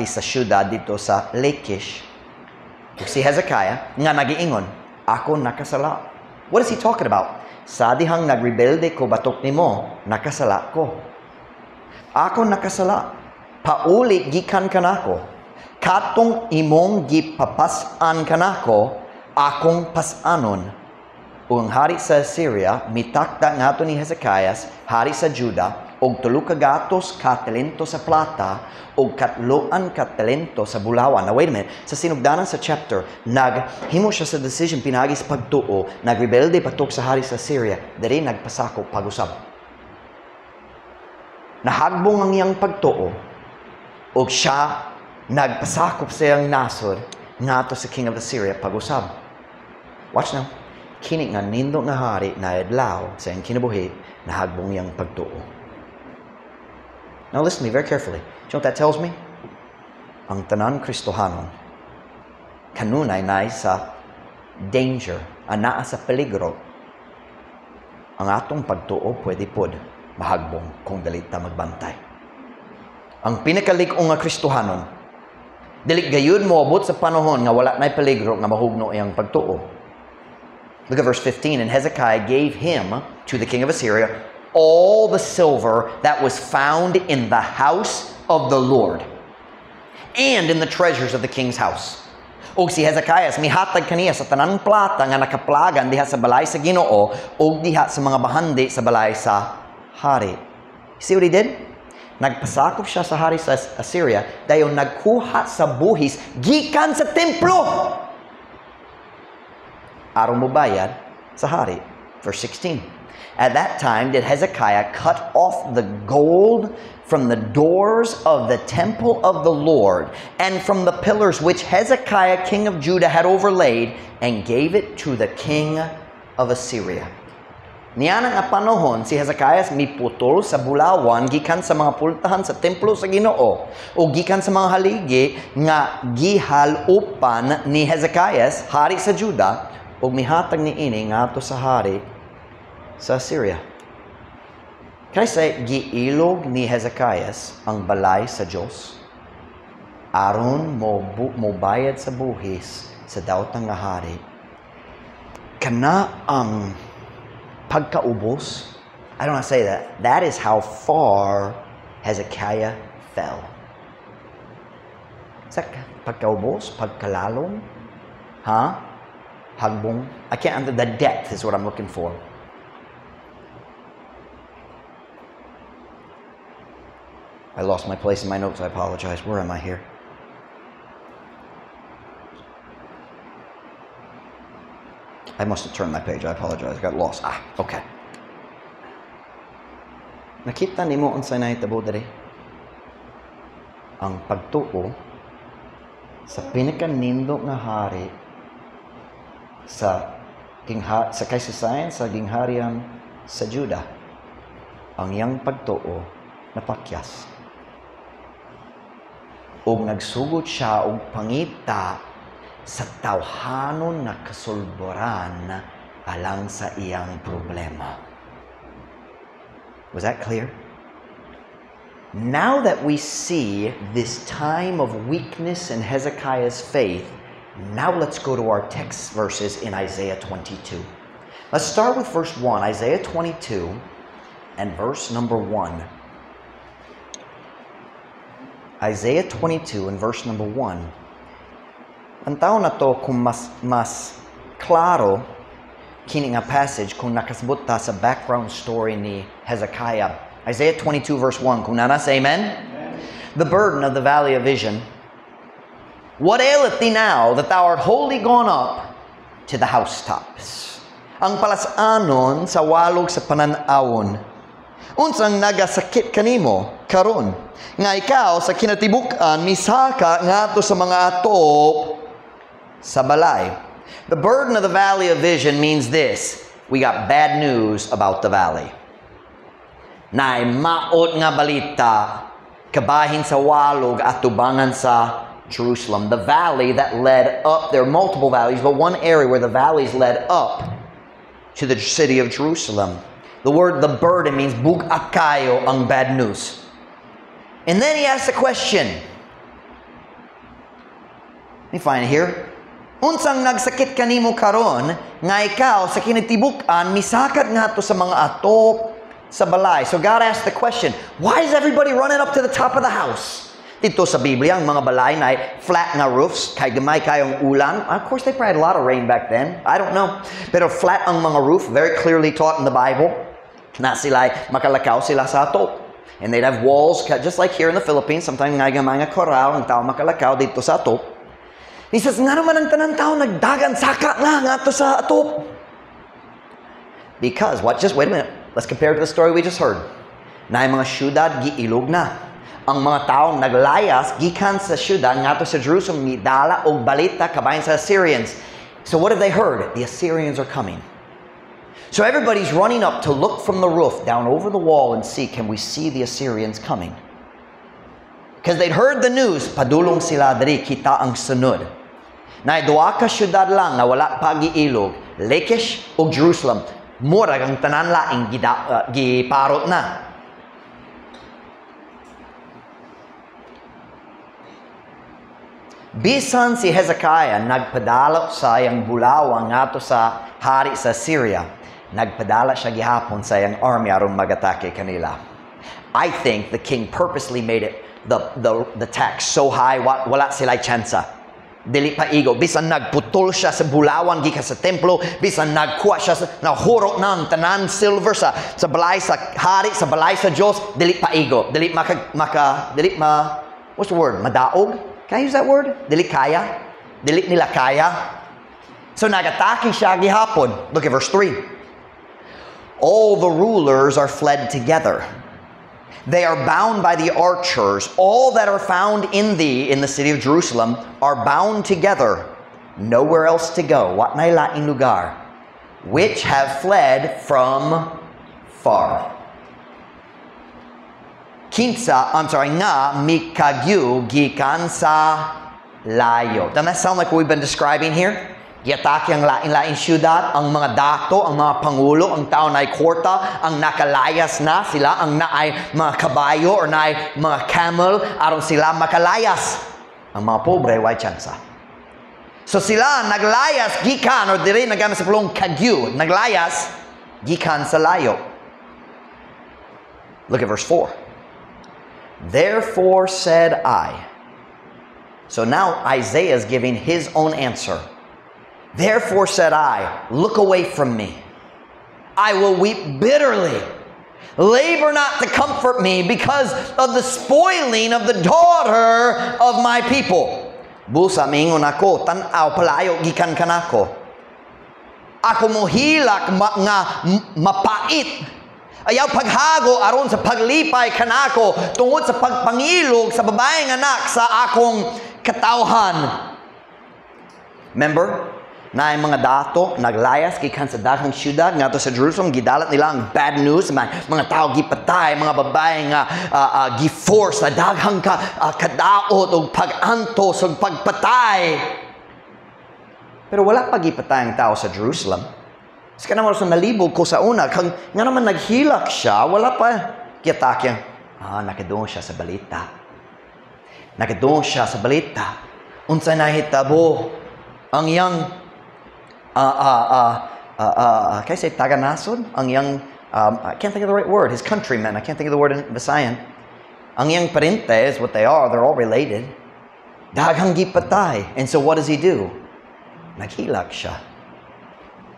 sa syudad dito sa Lachish. O si Hezekiah, nga nagiingon, ako nakasala. What is he talking about? Sa dihang nagrebelde ko batok nimo, nakasala ko. Ako nakasala. Pauli gikan kanako. Katong imong gipapasan kanako, akong pasanon. Ang hari sa Assyria, mitakda ngato ni Hezekiah, hari sa Judah, og tulo ka gatos ka talento sa plata, og katloan ka talento sa bulawan. Now wait a minute, sa sinugdanan sa chapter, naghimo siya sa decision pinagi sa pagtuo, nagrebelde patok sa hari sa Assyria, diri nagpasako pag-usab. Nahagbong ang iyang pagtuo, og siya nagpasakop sa iyang nasod, ngato sa king of Assyria pag-usab. Watch now. Kini nga nindo nga hari na adlaw sa iyang kinabuhi, nahagbong iyang pagtuo. Now listen to me very carefully. Do you know what that tells me? Ang tanan Kristohanon, kanunay na sa danger, anaa sa peligro, ang atong pagtuo pwede pod mahagbong kung dalita magbantay. Ang pinakalig-ong nga Kristohanon, dili gayud mo abot sa panahon nga wala na'y peligro nga mahugno iyang pagtuo. Look at verse 15. And Hezekiah gave him to the king of Assyria all the silver that was found in the house of the Lord and in the treasures of the king's house. Og si Hezekiah mihatag kaniya sa tanang plata nga nakaplagan diha sa balay sa Ginoo og diha sa mga bahandi sa balay sa hari. See what he did? Nagpasakop siya sa hari sa Assyria dayon nagkuha sa buhis gikan sa templo. Aron mo bayad sa hari. Verse 16. At that time did Hezekiah cut off the gold from the doors of the temple of the Lord and from the pillars which Hezekiah king of Judah had overlaid, and gave it to the king of Assyria. Niyan ang panahon si Hezekiah miputol sa bulawan gikan sa mga pultahan sa templo sa Ginoo o gikan sa mga haligi nga gihalupan ni Hezekiah hari sa Judah og mihatag ni ini ngadto sa hari sa Assyria. Can I say, giilog ni Hezekiah ang balay sa Diyos aron mo bayad sa buhis sa daotang nga hari. Kana ang pagkaubos. I don't want to say that. That is how far Hezekiah fell. Sa pagkaubos, pagkalalong, hagbong. I can't, the depth is what I'm looking for. I lost my place in my notes. I apologize. Where am I here? I must have turned my page. I apologize. I got lost. Okay. Nakita nimo unsay nahitabo diri? Ang pagtuo sa pinakanindo nga hari sa kaysasayan sa gingharian sa Judah, ang iyang pagtuo napakyas. Og nagsugod siya og pangita sa tawhanon na kasulboran alang sa iyang problema. Was that clear? Now that we see this time of weakness in Hezekiah's faith, now let's go to our text verses in Isaiah 22. Let's start with verse 1, Isaiah 22 and verse number 1. Isaiah 22 and verse number 1. Ang tao na to kung mas klaro kini nga passage kung nakasabot ta sa background story ni Hezekiah. Isaiah 22 verse 1. Kung nanas, amen? The burden of the valley of vision. What aileth thee now that thou art wholly gone up to the housetops? ang palasanon sa walog sa pananawon. Unsang nagasakit kanimo karon nga ikaw sa kinatibuk-an misaka ngadto sa mga atop sa balay. The burden of the valley of vision means this: we got bad news about the valley. Nay maot nga balita kabahin sa walog at tubangan sa Jerusalem. The valley that led up, there are multiple valleys, but one area where the valleys led up to the city of Jerusalem. The burden means bugat kayo ang bad news. And then he asks a question. Let me find it here. Unsang nagsakit kanimo karon nga ikaw sa kinatibuk-an misakat ngadto sa mga atop sa balay. So God asked the question, why is everybody running up to the top of the house? Dito sa Biblia, ang mga balay na flat nga roofs, kay gamay kayong ulan. Of course, they probably had a lot of rain back then. I don't know. Pero flat ang mga roof, very clearly taught in the Bible, na sila makalakaw sila sa atop. And they'd have walls, just like here in the Philippines, sometimes nga gamay nga koral, ang tao makalakaw dito sa atop. He says, nga naman ang tanang tao, nagdagan saka nga to sa atop. Because, just wait a minute. Let's compare to the story we just heard. Na yung mga syudad, giilog na. Ang mga taong naglayas, gikan sa syudad, nga to sa Jerusalem, midala o balita, kabayan sa Assyrians. So what have they heard? The Assyrians are coming. So everybody's running up to look from the roof down over the wall and see, can we see the Assyrians coming? Because they'd heard the news, padulong sila diri, kita ang sunod. Na duwa ka syudad lang na wala pa giilog, Lachish o Jerusalem, murag ang tanan laing giparot na. Bisan si Hezekiah nagpadala sa iyang bulawang ngato sa hari sa Syria, nagpadala siya gihapon sa iyang army aron magatake kanila. I think the king purposely made it the tax so high wala sila tsansa. Dili pa igo, bisan nagputol siya sa bulawan gikan sa templo, bisan nagkuha siya sa nahurot ng tanan silver sa balay sa hari, sa balay sa Diyos, dili pa igo, dili what's the word? Madaog? Can I use that word? Dili kaya? Dili nila kaya? So nagatake siya gihapon. Look at verse 3. All the rulers are fled together. They are bound by the archers. All that are found in the city of Jerusalem, are bound together. Nowhere else to go. Wat may laing lugar. Which have fled from far. Nga mikagyu gikan sa layo. Doesn't that sound like what we've been describing here? Giatake ang lain-lain syudad, ang mga dato, ang mga pangulo, ang tao na ay kwarta, ang nakalayas na sila, ang naay mga kabayo or naay mga camel, aron sila makalayas. Ang mga pobre, way tsansa. So sila naglayas, gikan, or diri nagamit sa pulong kagyu, naglayas, gikan sa layo. Look at verse 4. Therefore said I. So now Isaiah is giving his own answer. Therefore said I, look away from me. I will weep bitterly. Labor not to comfort me because of the spoiling of the daughter of my people. Busa mingon ako, tanaw palayo gikan kanako. Ako mohilak nga mapait. Ayaw paghago aron sa paglipay kanako tungod sa pagpangilog sa babaeng anak sa akong katawhan. Remember? Na yung mga dato naglayas gikan sa daghang syudad ngadto sa Jerusalem, gidalat nila ang bad news, mga tao gipatay, mga babae nga gi-force sa daghang kadaot o pag-antos o pagpatay. Pero wala pa gipatay ang tao sa Jerusalem. Kasi naman sa nalibog ko sa una, kung nga naman naghilak siya, wala pa. Kiyatak yan, nakadung siya sa balita. Nakadung siya sa balita. Unsa nahitabo ang yang can I say taga-nasod? Ang yang I can't think of the right word. His countrymen. I can't think of the word in Visayan. Ang yang parente is what they are. They're all related. Daghang gipatay. And so what does he do? Naghilak siya.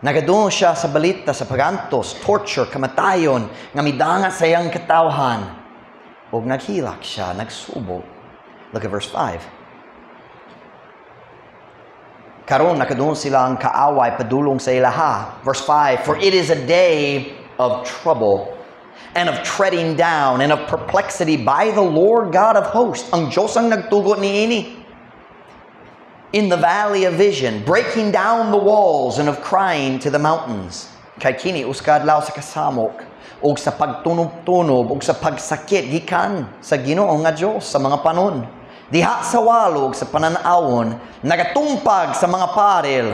Nagadung siya sa balita, sa pagantos, torture, kamatayon, nga midanga sa iyang katawhan. O naghilak siya, nagsubo. Look at verse 5. Karon nakadoon sila ang kaaway padulong sa ilaha. Verse 5, for it is a day of trouble and of treading down and of perplexity by the Lord God of hosts. Ang Diyos ang nagtugot niini. In the valley of vision, breaking down the walls and of crying to the mountains. Kay kini uskadlaw sa kasamok og sa pagtunog-tunog og sa pagsakit gikan sa Ginoo nga Dios sa mga panon. Diha sa walog sa pananawon nagatungpag sa mga paril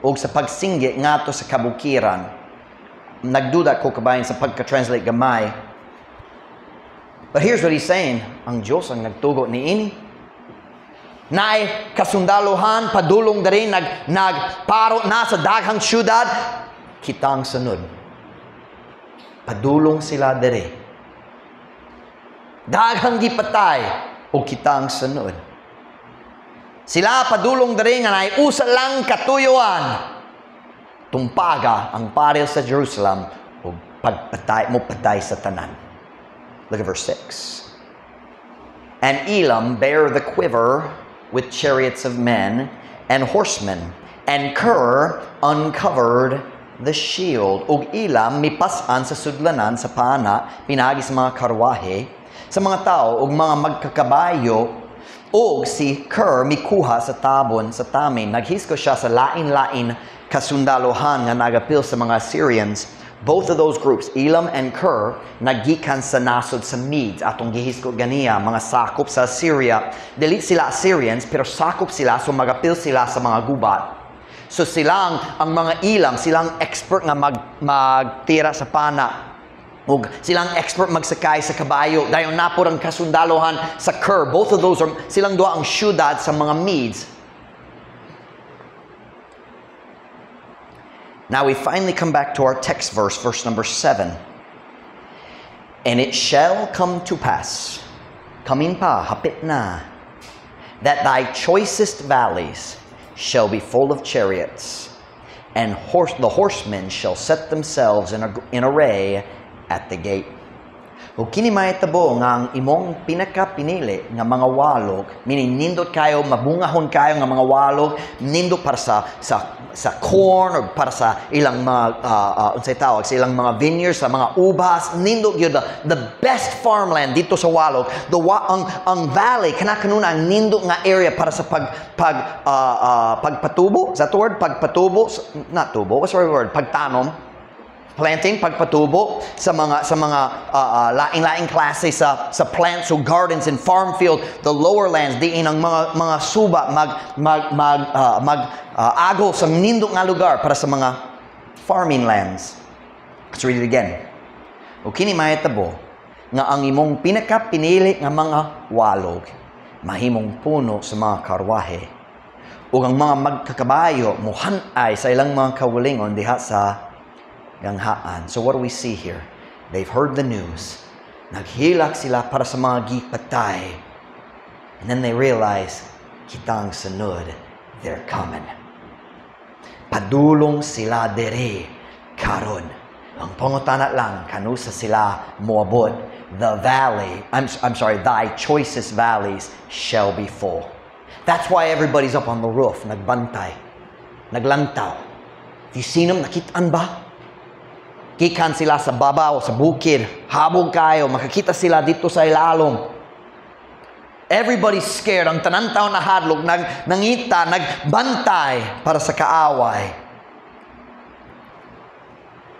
og sa pagsinggit ngadto sa kabukiran. Nagduda ko kabayan sa pagka-translate gamay. But here's what he's saying. Ang Diyos ang nagtugo niini. Naay kasundaluhan padulong diri nagparo na sa daghang syudad kitang sunod. Padulong sila diri. Daghang gipatay o kitang sunod. Sila padulong diri nga naay usa lang katuyuan. Tumpaga ang paril sa Jerusalem o pagpatay mo patay sa tanan. Look at verse 6. And Elam bare the quiver with chariots of men and horsemen, and Ker uncovered the shield. Og Elam mipasan sa sudlanan sa pana pinagi sa mga karwahe sa mga tao ug mga magkakabayo, og si Ker mikuha sa tabon sa tamin. Naghisko siya sa lain-lain kasundaluhan nga nagapil sa mga Assyrians. Both of those groups, Elam and Ker, nagikan sa nasod sa Medes. Atong gihisko ganiya, mga sakop sa Assyria. Dili sila Assyrians, pero sakop sila, so magapil sila sa mga gubat. So silang, ang mga Elam, silang expert nga magtira sa pana. Ug silang expert magsakay sa kabayo. Dayon napor ang kasundaluhan sa Ker. Both of those are silang duha ang syudad sa mga Medes. Now we finally come back to our text verse number 7. And it shall come to pass, coming pa, hapit na, that thy choicest valleys shall be full of chariots, and the horsemen shall set themselves in array at the gate. Ug kini mahitabo nga ang imong pinakapinili nga mga walog, meaning nindot kayo, mabungahon kayo nga mga walog, nindot para sa corn or para sa ilang mga unsay tawag sa ilang mga vineyards, sa mga ubas, nindot gyud the best farmland dito sa walog. Ang valley kanuna ang nindot nga area para sa pagpatubo. Is that the word? Pagpatubo, not tubo. What's the word? Pagtanom. Planting, pagpatubo sa mga laing-laing klase sa plants o gardens and farm field, the lower lands, diin ang mga suba agaw sa nindot nga lugar para sa mga farming lands. Let's read it again. O kini mahitabo nga ang imong pinakapinili nga mga walog mahimong puno sa mga karwahe ug ang mga magkakabayo muhanay sa ilang mga kawulingon diha sa ganghaan. So what do we see here? They've heard the news. Naghilak sila para sa mga gipatay. And then they realize, kitang sunod, they're coming. Padulong sila dere karon. Ang pangutana lang, kanusa sila moabot. The valley, I'm sorry, thy choicest valleys shall be full. That's why everybody's up on the roof, nagbantay, naglantaw. Have you seen them? Nakitaan ba? Gikan sila sa baba o sa bukid, habog kayo, makakita sila dito sa ilalom. Everybody's scared. Ang tanantaw na hadlok, nangita, nagbantay para sa kaaway.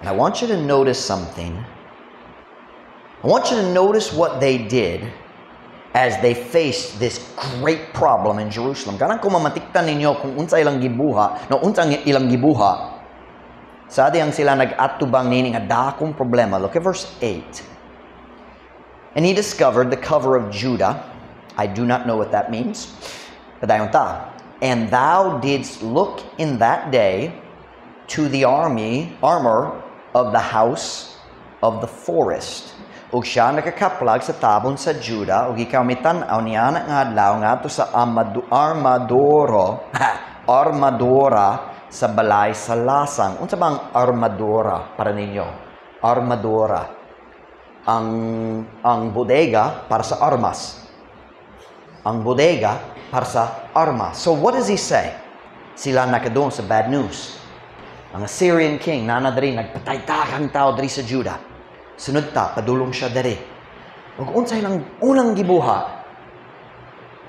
And I want you to notice something. I want you to notice what they did as they faced this great problem in Jerusalem. Kanang kung mamatiktan ninyo kung unsa ilang gibuha, ilang gibuha, sa adiyang sila nag-atubang nini nga dakong problema. Look at verse 8. And he discovered the cover of Judah. I do not know what that means. Padayon ta. And thou didst look in that day to the armor of the house of the forest. Ug siya nakakaplag sa tabon sa Judah, ug ikaw mitan-aw niya nga adlaw ngadto sa armadora sa balay sa lasang. Unsa bang armadura para ninyo? Armadura. Ang bodega para sa armas. Ang bodega para sa armas. So what does he say? sila nakadong sa bad news. Ang Assyrian king, nanadari, nagpatay takang tao dari sa Judah. Sunod ta, padulong siya dari. Ug unsay lang unang gibuha,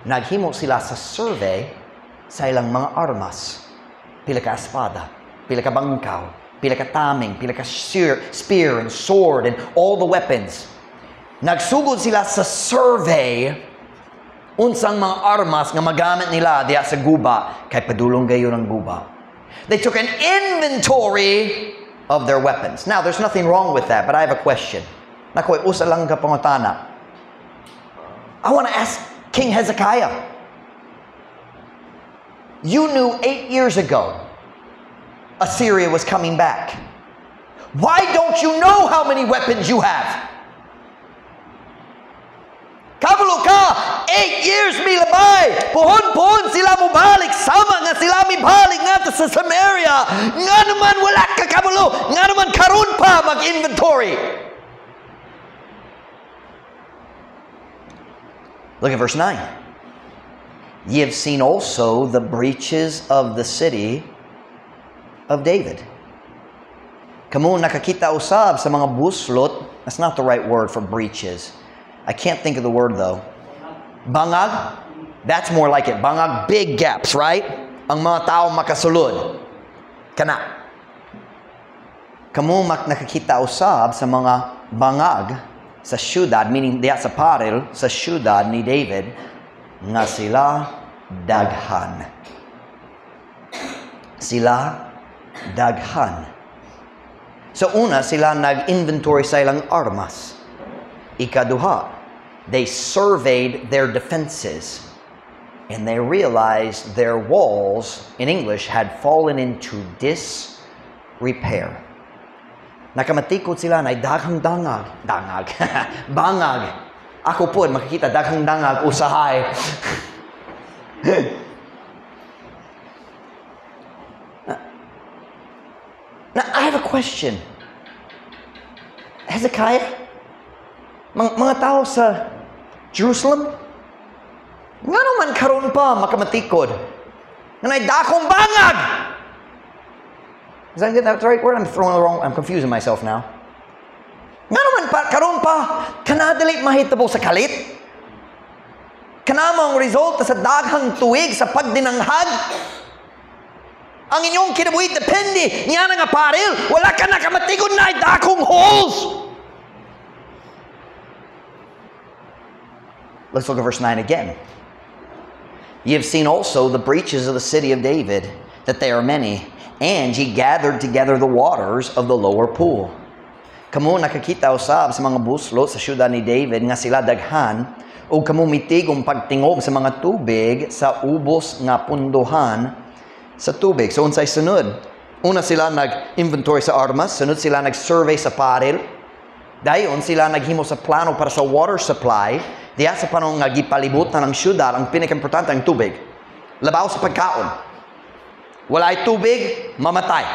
naghimo sila sa survey sa ilang mga armas. Pila ka espada, pila ka bangkaw, pila ka taming, pila ka spear and sword and all the weapons. Nagsugod sila sa survey unsang mga armas nga magamit nila diya sa guba kay padulong gayon ang guba. They took an inventory of their weapons. Now, there's nothing wrong with that, but I have a question. Nakoy, usa lang ka pangutana. I want to ask King Hezekiah. You knew 8 years ago Assyria was coming back. Why don't you know how many weapons you have? Kabalo ka, 8 years milabay. Puhon-puhon sila mo balik. Sama nga sila mi balik nga sa Samaria. Nga naman wala ka kabalo. Nga naman karon pa mag-inventory. Look at verse 9. Ye have seen also the breaches of the city of David. Kamu nakakita usab sa mga buslot. That's not the right word for breaches. I can't think of the word though. Bangag? That's more like it. Bangag, big gaps, right? Ang mga tao makasulod. Kana. Kamu nakakita usab sa mga bangag sa syudad, meaning diya sa paril, sa syudad ni David, nga sila daghan. Sila daghan. So una, sila nag-inventory sa ilang armas. Ikaduha, they surveyed their defenses and they realized their walls, in English, had fallen into disrepair. Nakamatikot sila na daghang dangag. Bangag. Ako po, makikita daghang dangag usahay. Now, I have a question. Hezekiah? Mga tao sa Jerusalem, nga naman karon pa makamatikod. Nga na dakong bangag! Is that the right word? I'm confusing myself now. Nga naman pa, karon pa, kanadali mahitabo sa kalit? Kanamang resulta sa daghang tuig sa pagdinanghad? Ang inyong kinabuhi, depende. Nga na nga paril, wala ka nakamatikod na dakong holes! Let's look at verse 9 again. Ye have seen also the breaches of the city of David, that they are many, and ye gathered together the waters of the lower pool. Kamu nakakita usab sa mga buslot sa syudad ni David nga sila daghan, o kamu mitigong pagtingob sa mga tubig sa ubos nga punduhan sa tubig. So unsay sunod? Una sila nag-inventory sa armas, sunod sila nag-survey sa paril, dayon sila naghimo sa plano para sa water supply. Diya sa panong nga gipalibot na ng syudad, ang pinaka-importante ang tubig. Labaw sa pagkaon. Wala ay tubig, mamatay.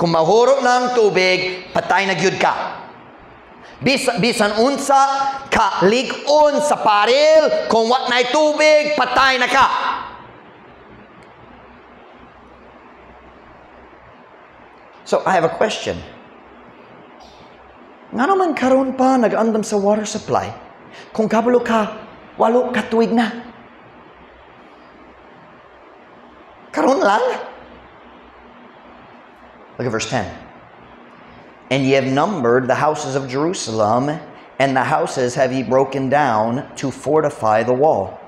Kung mahuro na ang tubig, patay na gyud ka. Bisan unsa ka lig-on sa paril, kung wat na tubig, patay na ka. So, I have a question. Nga naman karon pa nag-andam sa water supply? Kung kabalo ka, 8 ka tuig na. Karon lang. Look at verse 10. And ye have numbered the houses of Jerusalem, and the houses have ye broken down to fortify the wall.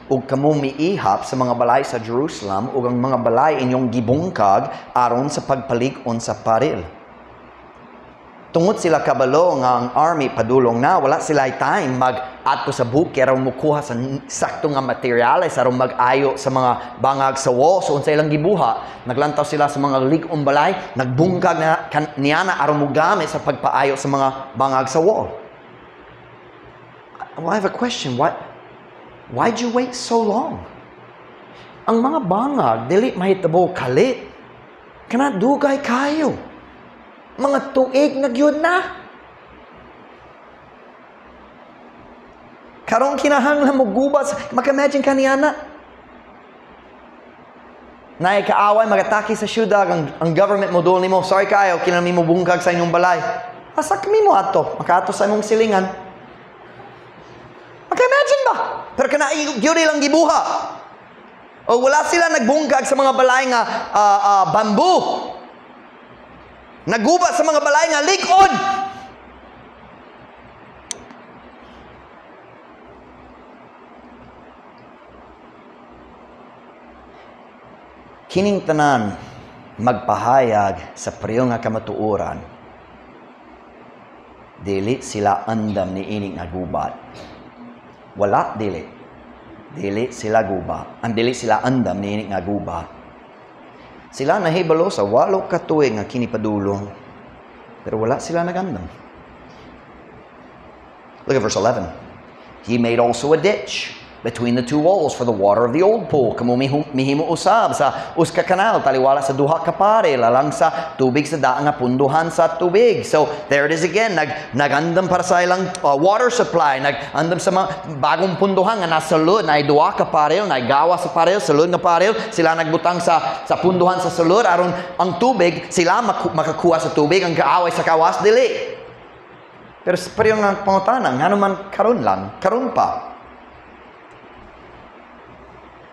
Ug kamo miihap sa mga balay sa Jerusalem, ug ang mga balay inyong gibungkag aron sa pagpalig-on sa paril. Tungod sila kabalo nga ang army padulong na, wala sila time mag-ato sa bukid aron mukuha sa sakto nga materyales aron mag-ayo sa mga bangag sa wall. So unsay ilang gibuha, naglantaw sila sa mga lig-ong balay, nagbungkag na niya na aron mogamit sa pagpaayo sa mga bangag sa wall. Well, I have a question. Why'd you wait so long? Ang mga bangag dili mahitabo kalit. Kana dugay kayo. Mga tuig na gyud na. Karong kinahanglan mo gubas, maka-imagine ka niya na. Na kaaway magataki sa syudad ang government mo doon nimo. Sorry kayo, kinami mo bungkag sa inyong balay. Asa kami mo ato? Makato sa imong silingan. Maka-imagine ba? Pero kana gyud lang gibuha. O wala sila nagbungkag sa mga balay nga bamboo. Naguba sa mga balay nga likod. Kining tanan magpahayag sa priyo nga kamatuoran. Dili sila andam ni ining nga gubat. Wala dili. Dili sila guba. Ang dili sila andam ni ining nga gubat. Sila nahibalo sa 8 ka tuig nga kinipadulong. Pero wala sila nagandam. Look at verse 11. He made also a ditch between the 2 walls for the water of the old pool. Kamo mihimo usab sa uska kanal taliwala sa duha ka pare lalang sa tubig sa daan nga punduhan sa tubig. So there it is again, nagandam para sa ilang water supply, nagandam sa mga bagong punduhan nga nasa sulod na duha ka parel, na gawa sa parel, sulod nga parel, sila nagbutang sa punduhan sa sulod aron ang tubig sila makakuha sa tubig, ang kaaway sa kawas dili. Pero yung nga pangutanan, nga naman karon pa.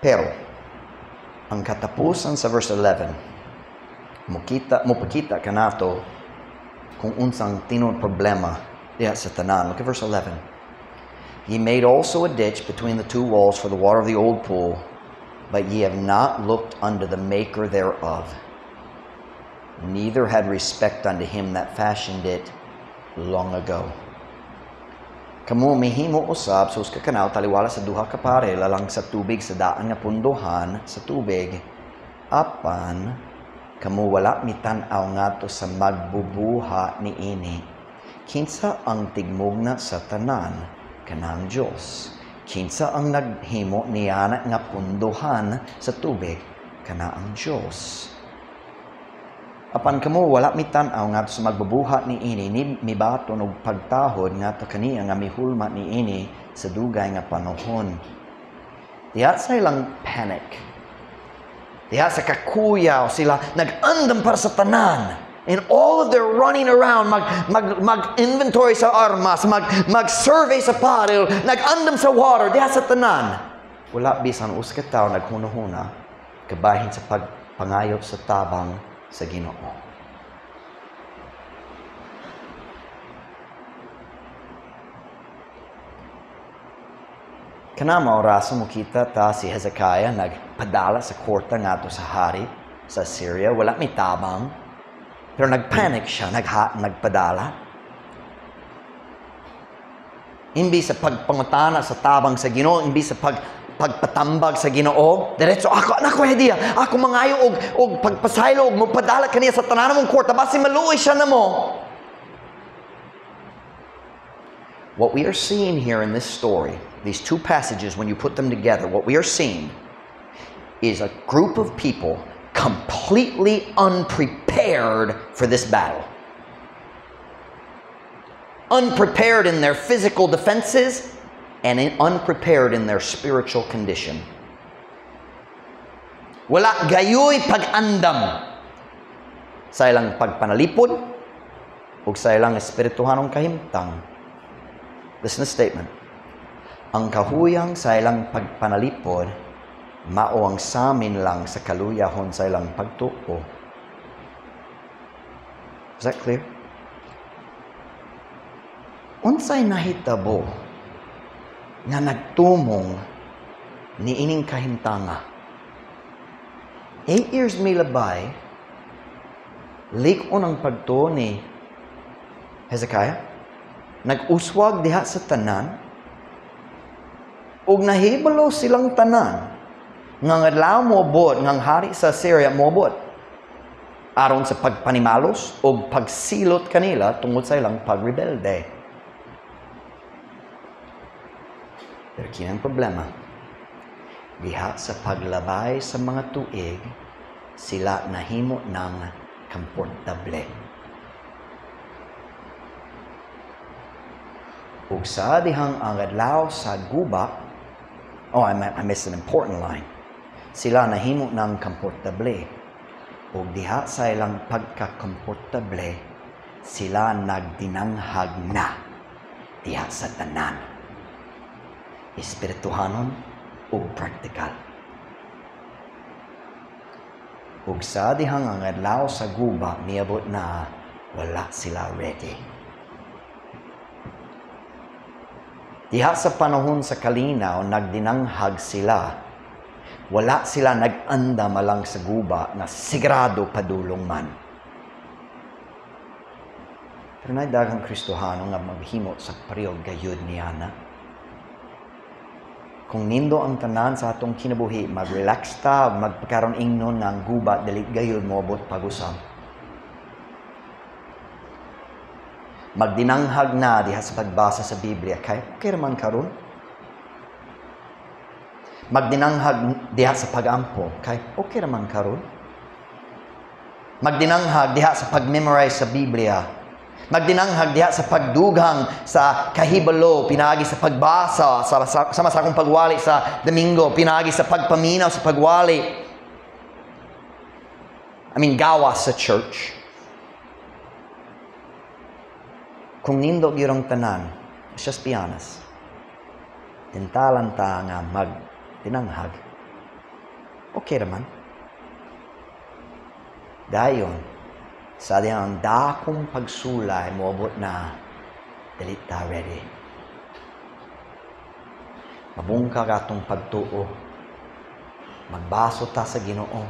Pero, ang katapusan sa verse 11, mupakita ka nato kung unsang tinod problema diya sa tanan. Look at verse 11. Ye made also a ditch between the 2 walls for the water of the old pool, but ye have not looked unto the maker thereof, neither had respect unto him that fashioned it long ago. Kamu mihimo usab sa uska kanaw taliwala sa duha ka pare lalang sa tubig sa daan nga punduhan sa tubig apan kamu wala mitan-aw ngadto sa magbubuha niini. Kinsa ang tigmugna sa tanan? Kanang Dios. Kinsa ang naghimo niana nga punduhan sa tubig? Kana ang Dios. Apan kamo wala mitan-aw ngadto sa magbubuhat ni ini ni mibaton og pagtahod ngadto kaniya nga mihulma ni ini sa dugay nga panahon. Diha sa ilang panic. Diha sa kakuyaw sila nag-andam para sa tanan. And all of their running around, mag-inventory sa armas, mag-survey sa paril, nag-andam sa water, diha sa tanan. Wala bisan uska tawo naghunahuna kabahin sa pagpangayop sa tabang sa Ginoo. Kanama orasa mo kita ta si Hezekiah nagpadala sa korta ngadto sa hari sa Syria. Wala may tabang. Pero nagpanic siya, nagpadala. Imbis sa pagpangutana sa tabang sa Ginoo, imbis sa pagpatambag sa Ginoo, diretso ako idea, ako mangayo og pagpasaylo og mopadala kaniya sa tanan mong korta basi maluoy siya namo. What we are seeing here in this story, these 2 passages, when you put them together, what we are seeing is a group of people completely unprepared for this battle. Unprepared in their physical defenses and unprepared in their spiritual condition. Wala gayoy pag-andam sa ilang pagpanalipod o sa ilang espirituhanong kahimtang. Listen to the statement. Ang kahuyang sa ilang pagpanalipod mao ang samin lang sa kaluyahon sa ilang pagtuo. Is that clear? Unsay nahitabo nga nagtumong ni ining kahimtanga? 8 years may labay, lik-on ang pagtuo ni Hezekiah, nag-uswag diha sa tanan, ug nahibalo silang tanan, nga adlaw moabot, nga hari sa Syria moabot, aron sa pagpanimalos o pagsilot kanila tungod sa ilang pagrebelde. Pero kinang problema, diha sa paglabay sa mga tuig, sila nahimo ng komportable. Ug sa dihang ang adlaw sa guba, I missed an important line. sila nahimo ng komportable. O diha sa ilang pagkakomportable, sila nagdinanghag na diha sa tanan. Espirituhanon o praktikal. Ug sa dihang ang adlaw sa guba, niabot na wala sila ready. Diha sa panahon sa kalinaw, nagdinanghag sila. Wala sila nag-anda malang sa guba na sigurado padulong man. Pero na daghang Kristohano nga maghimo sa parehog gayud niana. Kung nindo ang tanan sa atong kinabuhi, mag-relax ta, magpakaroon ingnon ng guba, dili gayud moabot pag-usab. Magdinanghag na diha sa pagbasa sa Biblia, kay okay raman karon. Magdinanghag diha sa pag-ampo, kay okay raman karon. Magdinanghag diha sa pag-memorize sa Biblia. Magdinanghag diha sa pagdugang sa kahibalo, pinagi sa pagbasa, sa masakong pagwali sa Domingo, pinagi sa pagpaminaw sa pagwali. Gawas sa church. Kung nindo girong tanan, let's just be honest, tintalan ta nga magdinanghag, okay naman. Dayon, sa diyang dakong pagsulay, moabot na dili ta ready. Mabungkag atong pagtuo. Magbaso ta sa Ginoo.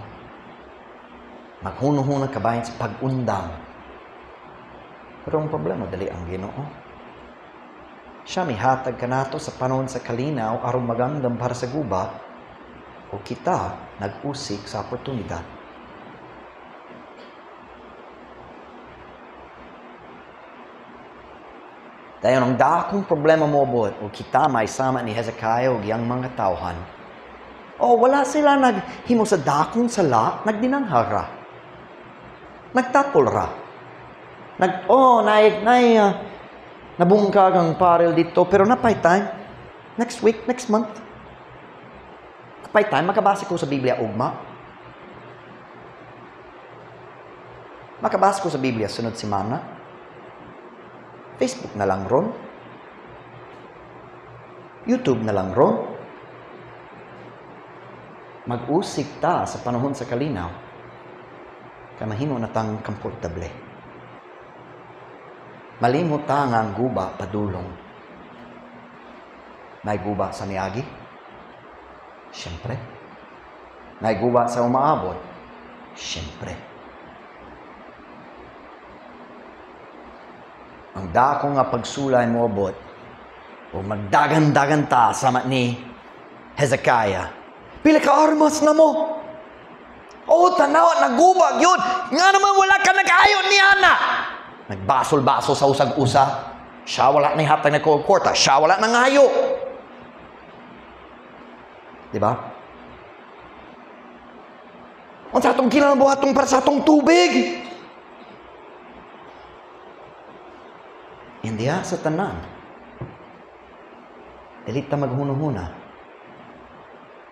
Maghuno-huno kabayan sa pag-undang. Pero ang problema, dali ang Ginoo. Siya mihatag kanato sa panahon sa kalinaw aron magandam para sa guba o kita nag-usik sa oportunidad. Dahil ang dakong problema mo bot, o kita may sama ni Hezekiah o giyang mga tauhan. O wala sila naghimo sa dakong sala, nagdinanghag ra. Nagtapol ra. Nabungkag ang paril dito, pero napay time. Next week, next month. Napay time, makabase ko sa Biblia ugma. Makabase ko sa Biblia sunod semana. Facebook na lang ron. YouTube na lang ron. Mag-usik ta sa panahon sa kalinaw. Kaya mahimo na tang komportable. Malimot ta nga ang guba padulong. May guba sa niagi? Siyempre. May guba sa umaabot? Siyempre. Ang dako nga pagsulay mo abot o magdagan-dagan ta sama ni Hezekiah. Pila ka armas na mo? O, tanaw, nagubag yun. Nga naman wala ka nag-ayon ni Ana. Nagbasol-basol sa usag-usa. Siya wala na hatag na kwarta. Siya wala na ngayo. Diba? Ang sa atong kinabuhatong para sa atong tubig. Hindi sa tanan. Dili ta maghuno-huna.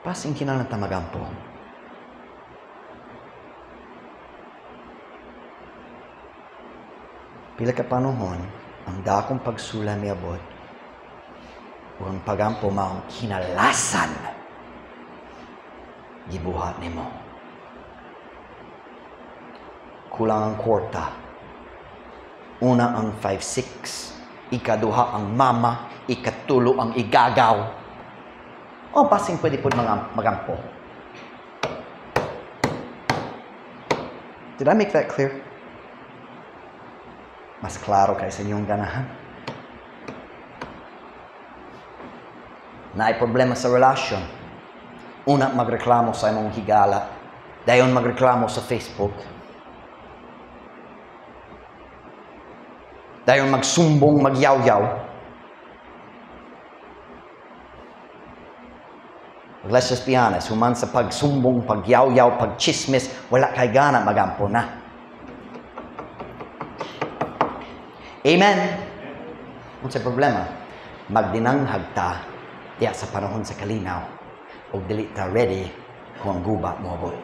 Pasing kinahanglan ta magampo. Pila ka panahon, ang dakong pagsula miabot, o ang pagampo maong kinalasan, gibuhat nimo. Kulang ang kwarta. Una ang 5-6, ikaduha ang mama, ikatulo ang igagaw. O, pasing pwede po magampo. Did I make that clear? Mas klaro kayo sa inyong ganahan. Naay problema sa relasyon. Una, magreklamo sa imong higala. Dayon magreklamo sa Facebook. Dayon magsumbong, magyaw-yaw. Let's just be honest, human sa pagsumbong, pagyaw-yaw, pagchismis, wala kay gana, magampo na. Amen? Ano sa problema? Magdinanghag ta, diya sa panahon sa kalinaw, o dili ta ready, kung ang guba moabot.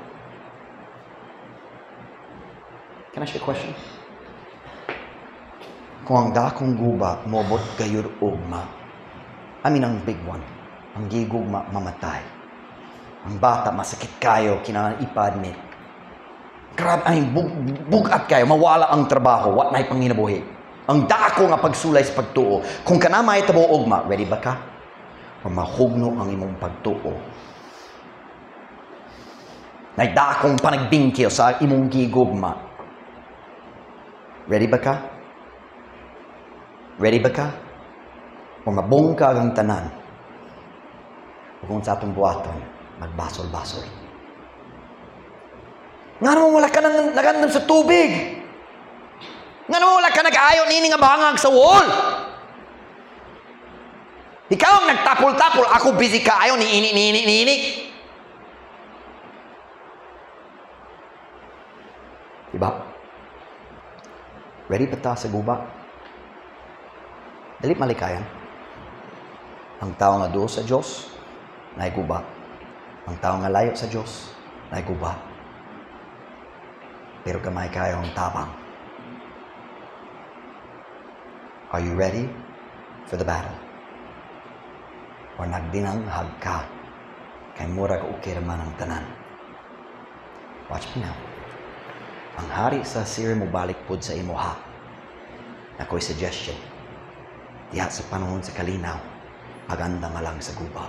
Can I ask you a question? Kung ang dakong guba moabot gayud ugma, ang big one, ang gigugma mamatay. Ang bata masakit kayo, kinahanglan ipa-admit. Grabe, ay bugat kayo, mawala ang trabaho, what na'y panginabuhi. Ang dako nga pagsulay sa pagtuo. Kung kanamay tabo ugma, ready ba ka? O mahugno ang imong pagtuo. Na'y dakong panagbingkil sa imong gigugma. Ready ba ka? Ready ba ka? O mabungkag ang tanan. O kung sa atong buhaton, magbasol-basol. Nga naman wala ka nagandam sa tubig. Nga naman wala ka nag-ayaw nini nga bangag sa wall. Ikaw ang nagtapol-tapol, ako busy ka, ayaw ni ini. Diba? Ready pa ta sa guba? Dali malikayan. Ang tao nga duo sa Diyos, na'y guba. Ang tao nga layo sa Diyos, na'y guba. Pero gamay kayo ang tabang. Are you ready for the battle? O nagdinanghag ka, kay mura ka ukirman ang tanan. Watch me now. Ang hari sa Assyria mo balik pod sa imuha. Ako'y suggestion. Diha sa panahon sa kalinaw, maganda nga lang sa guba.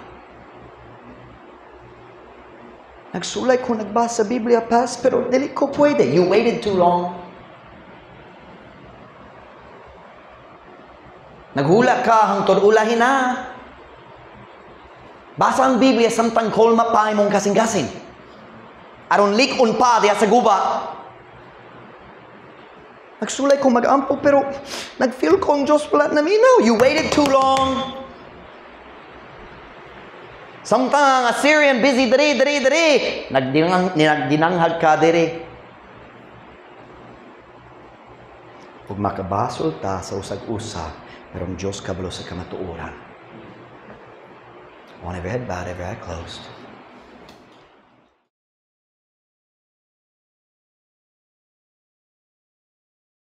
Nagsulay ko nagbasa sa Biblia, Pas, pero dili ko pwede. You waited too long. Naghula ka hangtod ulahin na. Basa ang Biblia samtang kolma pa imong kasing-kasing. Aron likon pa diha sa guba. Nagsulay ko mag-ampo pero nag-feel ko ang Diyos pala naminaw. You waited too long. Samtang Assyrian busy diri. Nagdinanghag ka diri. Ug makabasol ta sa usag-usa, pero ang Diyos kabalo sa kamatuoran. One of your head bowed, every eye closed.